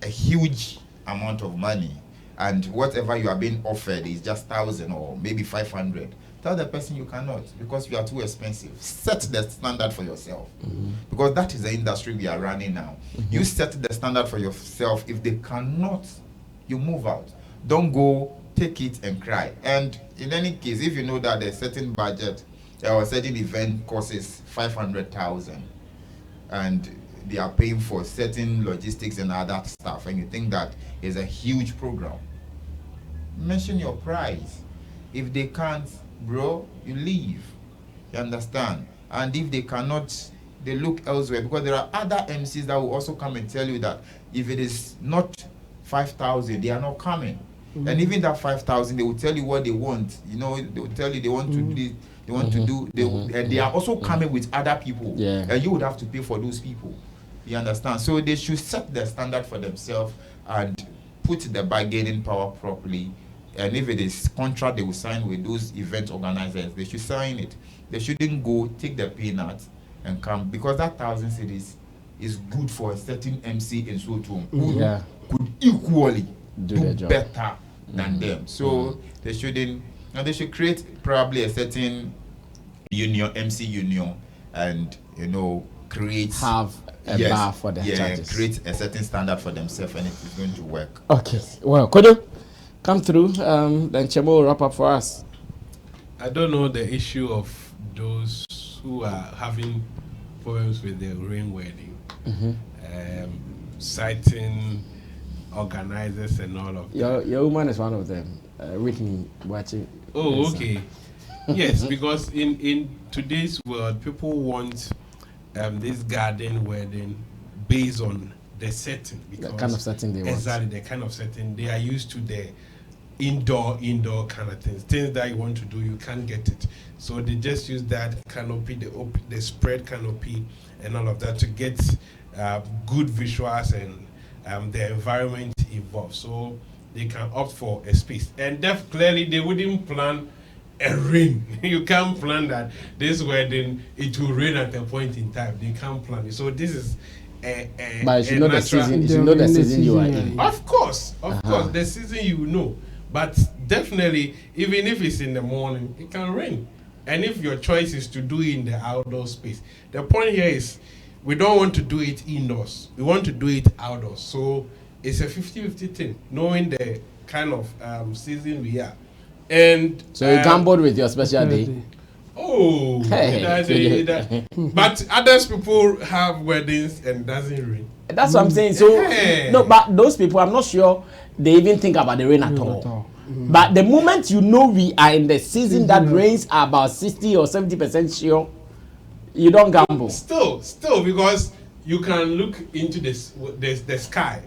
a huge amount of money, and whatever you are being offered is just 1,000 or maybe 500, tell the person you cannot, because you are too expensive. Set the standard for yourself, because that is the industry we are running now. You set the standard for yourself. If they cannot, you move out. Don't go take it and cry. And in any case, if you know that a certain budget or a certain event costs 500,000 and they are paying for certain logistics and other stuff, and you think that is a huge program, mention your price. If they can't, bro, you leave. You understand? And if they cannot, they look elsewhere, because there are other MCs that will also come and tell you that if it is not 5,000, they are not coming. And even that 5,000, they will tell you what they want. They will tell you they want to do this, they want to do, and they are also coming with other people. And you would have to pay for those people. You understand? So they should set the standard for themselves and put the bargaining power properly. And if it is contract they will sign with those event organizers, they should sign it. They shouldn't go take the peanuts and come, because that 1,000 cedis is good for a certain MC in Soto who could equally do better than them. So they shouldn't. And they should create probably a certain union, MC union, and create a bar for their charges. Create a certain standard for themselves, and it is going to work. Okay. Well, Kodo, come through. Then Chemo will wrap up for us. I don't know the issue of those who are having problems with the ring wedding, citing organizers and all of that. Your woman is one of them. Whitney watching. Oh, okay. Yes, because in today's world, people want this garden wedding based on the setting. Because the kind of setting they want. Exactly, the kind of setting. They are used to the indoor kind of things that you want to do, you can't get it. So they just use that canopy, the spread canopy and all of that to get good visuals and the environment involved. So they can opt for a space. And clearly they wouldn't plan a rain. You can't plan that this wedding, it will rain at a point in time. They can't plan it. So this is but you should know the season. You should know the season you are in. Of course, the season you know. But definitely, even if it's in the morning, it can rain. And if your choice is to do it in the outdoor space, the point here is we don't want to do it indoors. We want to do it outdoors. So it's a 50-50 thing, knowing the kind of season we are. And so you gambled with your special day. Oh, but others people have weddings and it doesn't rain. That's what I'm saying. So no, but those people, I'm not sure they even think about the rain at all. But the moment you know we are in the season that rains are about 60 or 70% sure, you don't gamble. Still, because you can look into the sky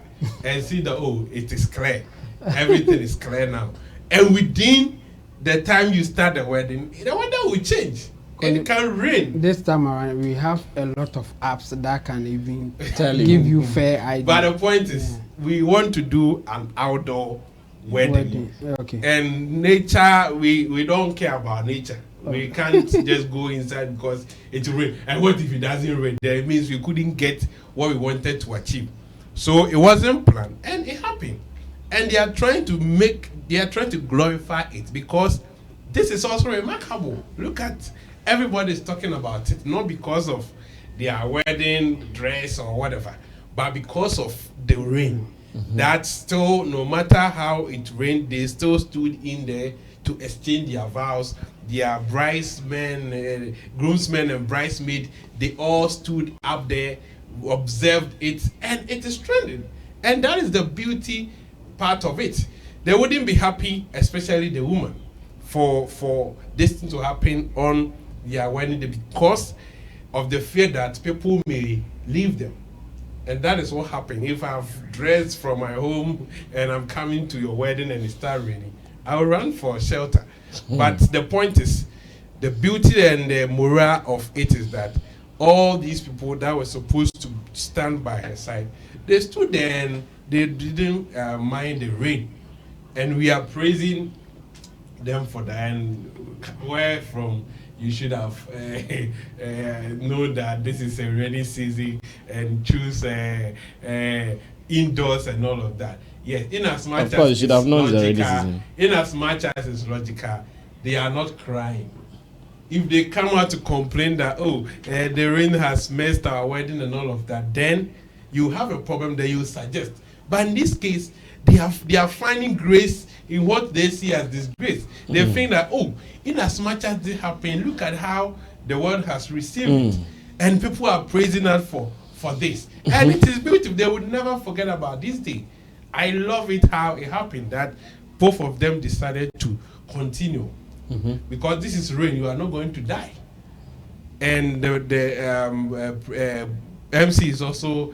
and see that it is clear. Everything is clear now. And within the time you start the wedding, the weather will change. And it can rain. This time around, we have a lot of apps that can even give you fair idea. But the point is, we want to do an outdoor wedding. Okay. And nature, we don't care about nature. We can't just go inside because it will rain. And what if it doesn't rain? That means we couldn't get what we wanted to achieve. So it wasn't planned, and it happened. And they are trying to glorify it because this is also remarkable. Look at everybody is talking about it, not because of their wedding dress or whatever, but because of the rain. That still, no matter how it rained, they still stood in there to exchange their vows. Their bridesmen, groomsmen and bridesmaids, they all stood up there, observed it, and it is trending. And that is the beauty part of it. They wouldn't be happy, especially the woman, for this thing to happen on their wedding day because of the fear that people may leave them. And that is what happened. If I've dressed from my home and I'm coming to your wedding and it starts raining, I'll run for shelter. But the point is, the beauty and the morale of it is that all these people that were supposed to stand by her side, they stood there and they didn't mind the rain. And we are praising them for that. And where from you should have known that this is a rainy season and choose indoors and all of that. Yes, in as much as you should have known it's a rainy season. In as much as it's logical, they are not crying. If they come out to complain that the rain has messed our wedding and all of that, then you have a problem that you suggest. But in this case, they are finding grace in what they see as disgrace. They think that in as much as this happened, look at how the world has received it, and people are praising us for this. And it is beautiful. They would never forget about this day. I love it how it happened that both of them decided to continue because this is rain. You are not going to die. And the MC is also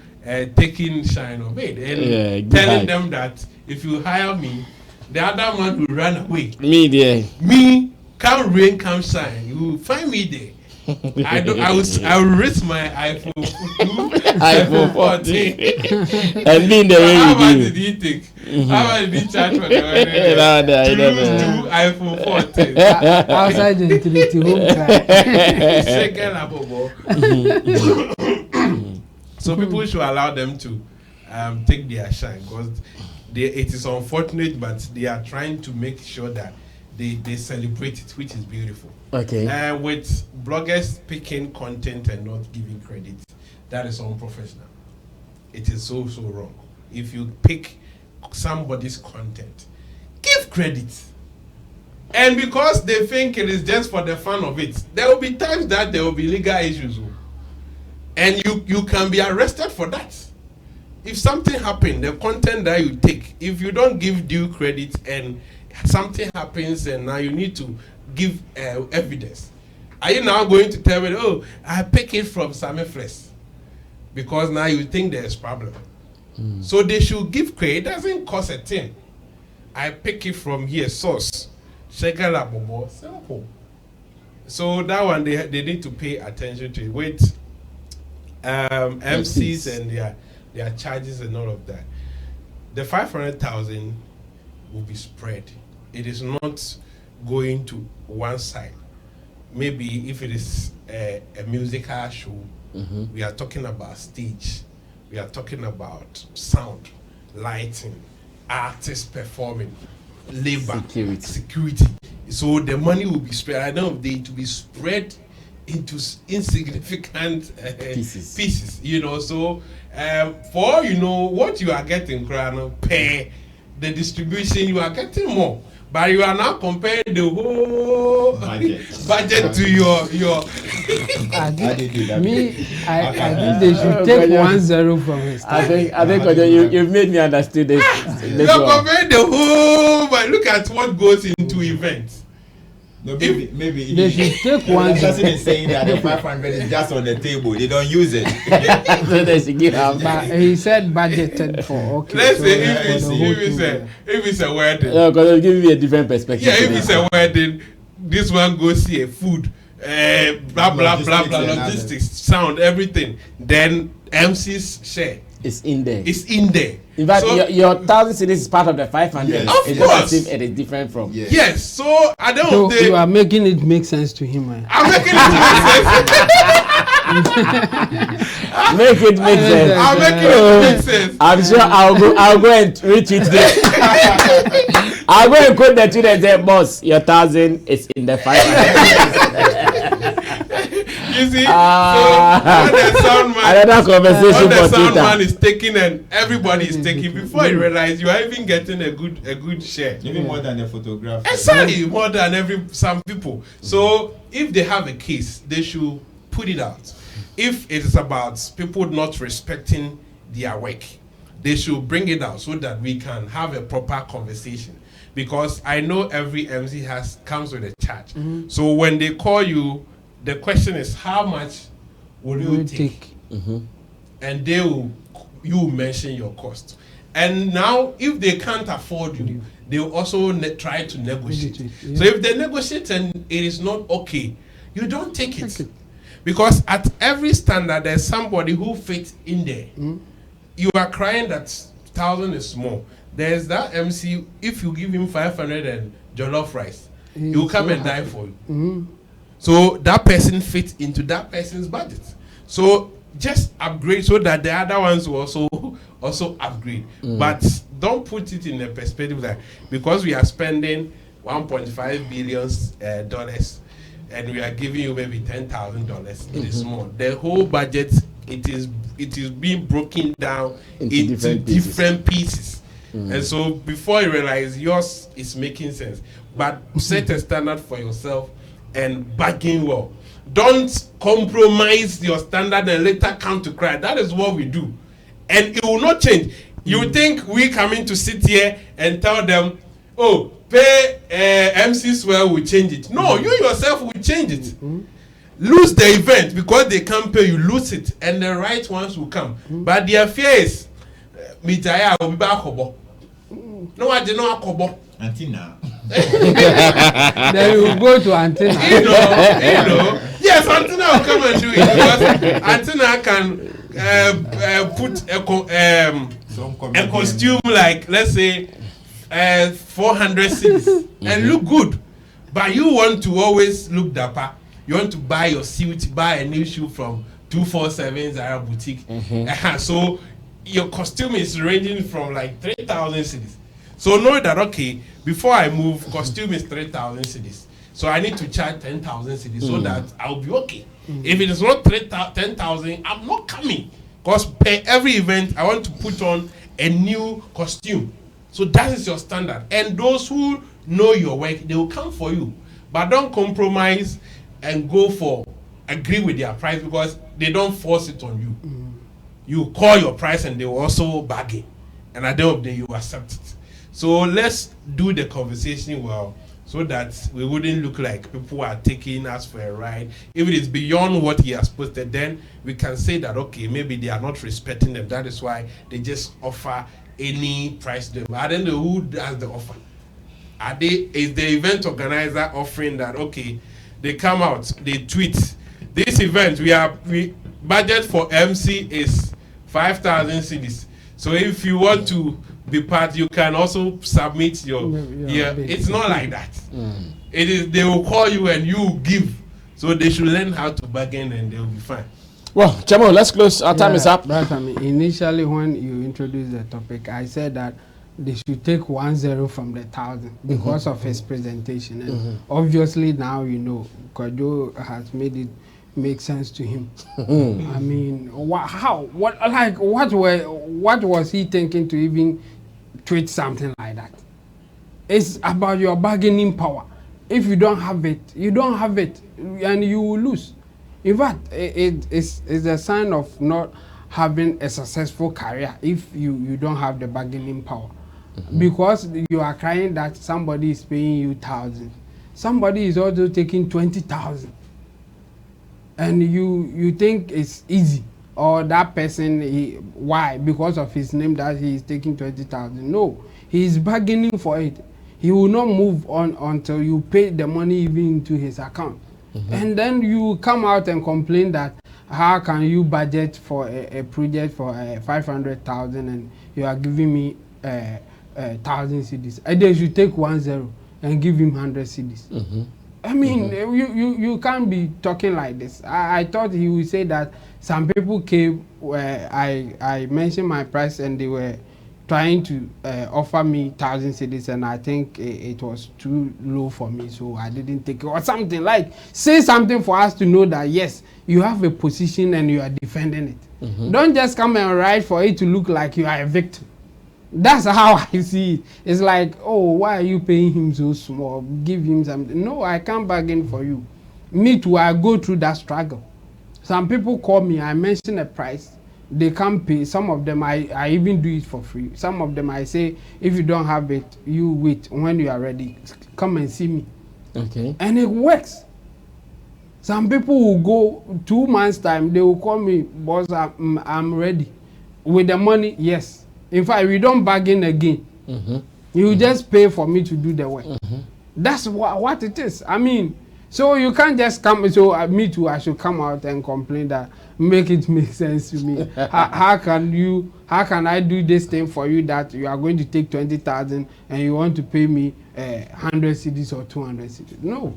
taking shine of it and telling them that if you hire me, the other man will run away. Me, come rain, come shine. You will find me there. I will risk my iPhone 14 and be in the rain. How much did he take? How much did he charge for the wedding? iPhone 14. Outside the utility home. So people should allow them to take their shine because it is unfortunate, but they are trying to make sure that they celebrate it, which is beautiful. Okay. With bloggers picking content and not giving credit, that is unprofessional. It is so wrong. If you pick somebody's content, give credit. And because they think it is just for the fun of it, there will be times that there will be legal issues. And you can be arrested for that. If something happened, the content that you take, if you don't give due credit and something happens and now you need to give evidence, are you now going to tell me, I pick it from Sammy Fresh? Because now you think there's problem. So they should give credit. It doesn't cost a thing. I pick it from here, source. Shegala Bobo, simple. So that one they need to pay attention to it. With MCs and their charges and all of that. The 500,000 will be spread. It is not going to one side. Maybe if it is a musical show, we are talking about stage, we are talking about sound, lighting, artists performing, labor, security. So the money will be spread. At the end of the day, to be spread into insignificant pieces. You know, so for what you are getting, pay the distribution, you are getting more. But you are now comparing the whole budget to your. I think they should take 1-0 from his time. I think you've made me understand this. You are comparing the whole, but look at what goes into events. No, maybe they should take one. The person is saying that the 500 is just on the table. They don't use it. So they should give but he said budgeted for. Okay. Let's say if it's a wedding. Yeah, because it'll give you a different perspective. Yeah, if it's a wedding, this one goes see a food, blah blah blah blah, logistics, sound, everything. Then MC's share. It's in there. It's in there. In fact, so, your 1,000 cities is part of the 500. Yes. Of it's course. Just as if it is different from. Yes. So I don't. So you are making it make sense to him, man. I'm making it make it make sense. I'm making it make sense. I'm sure I'll go and retweet this. I'll go and quote the tweet and say, boss, your 1,000 is in the 500. You see, so when the sound man, another conversation when the for sound Twitter. man is taking and everybody is taking, before you realize you are even getting a good share. Even more than the photographer. Exactly, more than some people. So if they have a case, they should put it out. If it is about people not respecting their work, they should bring it out so that we can have a proper conversation. Because I know every MC comes with a charge. So when they call you, the question is how much will you take? And you mention your cost. And now if they can't afford you, they will also try to negotiate. So if they negotiate and it is not okay, you don't take it. Because at every standard there's somebody who fits in there. You are crying that 1,000 is small. There's that MC, if you give him 500 and jollof rice, he will come and die for you. So that person fits into that person's budget. So just upgrade so that the other ones will also upgrade. But don't put it in a perspective that because we are spending $1.5 billion and we are giving you maybe $10,000, it is more. The whole budget it is being broken down into different pieces. And so before you realize yours is making sense, but set a standard for yourself and bargain well. Don't compromise your standard and later come to cry. That is what we do. And it will not change. You think we coming to sit here and tell them, oh, pay MC Swell will change it. No, you yourself will change it. Lose the event because they can't pay you, lose it. And the right ones will come. But their fear is, Mitaya will be back. No, I did not kobo. Antina. Then you go to Antina. You know. Yes, Antina will come and do it because Antina can put a costume like, let's say, 400 cities and look good. But you want to always look dapper. You want to buy your suit, buy a new shoe from 247 Zara Boutique. So your costume is ranging from like 3,000 cities. So know that, okay, before I move, costume is 3,000 cities. So I need to charge 10,000 cities so that I'll be okay. If it is not 10,000, I'm not coming. Because per every event, I want to put on a new costume. So that is your standard. And those who know your work, they will come for you. But don't compromise and agree with their price because they don't force it on you. You call your price and they will also bargain. And at the end of the day, you accept it. So let's do the conversation well so that we wouldn't look like people are taking us for a ride. If it is beyond what he has posted, then we can say that, okay, maybe they are not respecting them. That is why they just offer any price to them. I don't know who does the offer. Is the event organizer offering that, okay, they come out, they tweet, this event, we budget for MC is 5,000 cedis. So if you want to be part, you can also submit your it's not like that. It is, they will call you and you give. So they should learn how to bargain and they will be fine. Well, Chamo, let's close. Our time is up. Right, I mean, initially when you introduced the topic, I said that they should take 1-0 from the 1,000 because of his presentation. And obviously now, you know, Kwajo has made it make sense to him. I mean, what was he thinking to even tweet something like that? It's about your bargaining power. If you don't have it, you don't have it, and you will lose. In fact, it's a sign of not having a successful career if you don't have the bargaining power. Because you are crying that somebody is paying you 1,000. Somebody is also taking 20,000. And you think it's easy, or that person, why? Because of his name that he is taking 20,000. No, he is bargaining for it. He will not move on until you pay the money even into his account. And then you come out and complain that how can you budget for a project for 500,000 and you are giving me 1,000 cedis. They should take 1-0 and give him 100 cedis. I mean, you can't be talking like this. I thought he would say that some people came where I mentioned my price and they were trying to offer me 1,000 cedis, and I think it was too low for me, so I didn't take it, or something. Like, say something for us to know that yes, you have a position and you are defending it. Don't just come and write for it to look like you are a victim. That's how I see it. It's like, oh, why are you paying him so small? Give him something. No, I can't bargain for you. Me too, I go through that struggle. Some people call me, I mention a price, they can't pay. Some of them, I even do it for free. Some of them, I say, if you don't have it, you wait. When you are ready, come and see me. Okay. And it works. Some people will go 2 months' time, they will call me, boss, I'm ready. With the money, yes. In fact, we don't bargain again. You just pay for me to do the work. That's what it is. I mean, so you can't just come. So me too, I should come out and complain that make it make sense to me. How can I do this thing for you that you are going to take 20,000 and you want to pay me 100 cedis or 200 cedis? No.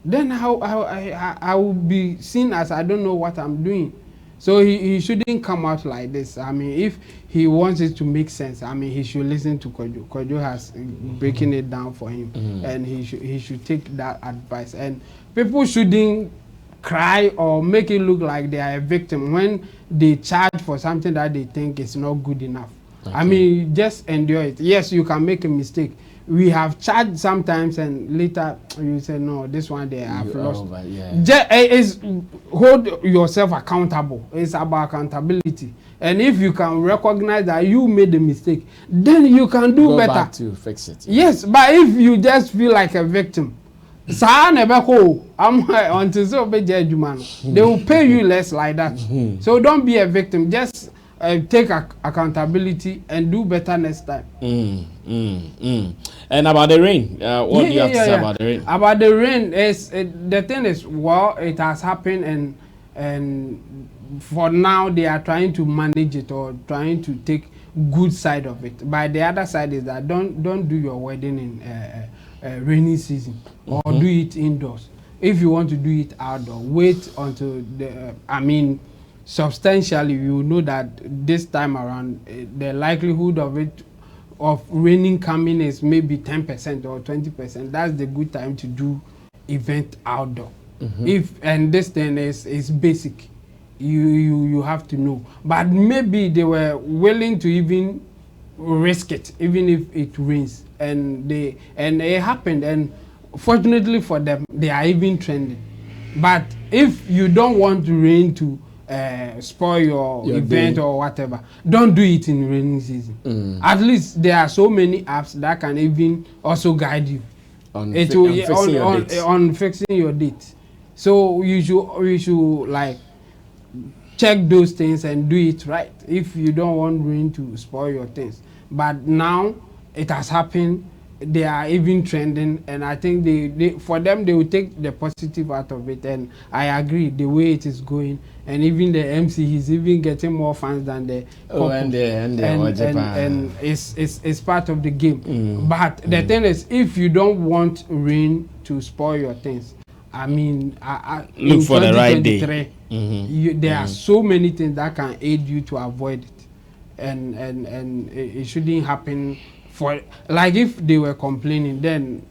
Then I will be seen as I don't know what I'm doing. So he shouldn't come out like this. I mean, if he wants it to make sense, I mean, he should listen to Kojo. Kojo has breaking it down for him, and he should take that advice. And people shouldn't cry or make it look like they are a victim when they charge for something that they think is not good enough. Okay. I mean, just endure it. Yes, you can make a mistake. We have charged sometimes and later you say, no, this one they have lost. Hold yourself accountable. It's about accountability. And if you can recognize that you made a mistake, then you can do better. Go back to fix it. Yes, but if you just feel like a victim, they will pay you less like that. So don't be a victim. Just take accountability and do better next time. And about the rain, what do you have to say about the rain? About the rain, the thing is, well, it has happened, and for now they are trying to manage it or trying to take good side of it. But the other side is that don't do your wedding in rainy season or do it indoors. If you want to do it outdoor, wait until substantially you know that this time around the likelihood of raining coming is maybe 10% or 20%. That's the good time to do event outdoor. And this thing is basic. You have to know. But maybe they were willing to even risk it, even if it rains. And it happened. And fortunately for them, they are even trending. But if you don't want rain to spoil your event or whatever, don't do it in rainy season. At least there are so many apps that can even also guide you. On it fi- will on yeah, fixing your dates. on fixing your date. So you should like check those things and do it right if you don't want rain to spoil your things. But now it has happened, they are even trending, and I think they for them they will take the positive out of it, and I agree the way it is going, and even the MC he's even getting more fans than the couple. And It's part of the game. But the Mm. thing is, if you don't want rain to spoil your things, I mean, Look in for the right day. 2023, there are so many things that can aid you to avoid it, and it shouldn't happen. For like if they were complaining, then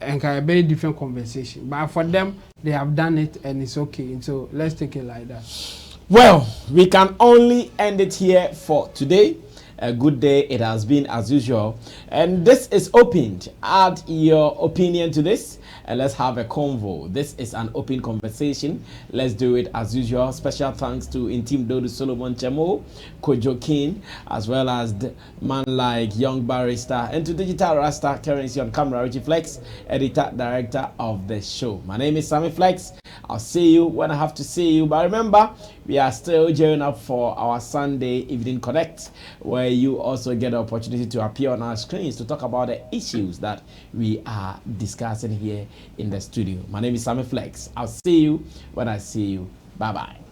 and a very different conversation. But for them, they have done it and it's okay. So let's take it like that. Well, we can only end it here for today. A good day it has been as usual, and this is opened. Add your opinion to this and let's have a convo. This is an open conversation. Let's do it as usual. Special thanks to Intim Dodu Solomon Chemo, Kojo King, as well as the man like Young Barrister, and to Digital Rasta Currency on camera, Richie Flex, editor director of the show. My name is Sammy Flex. I'll see you when I have to see you. But remember, we are still gearing up for our Sunday Evening Connect, where you also get the opportunity to appear on our screens to talk about the issues that we are discussing here in the studio. My name is Sammy Flex. I'll see you when I see you. Bye-bye.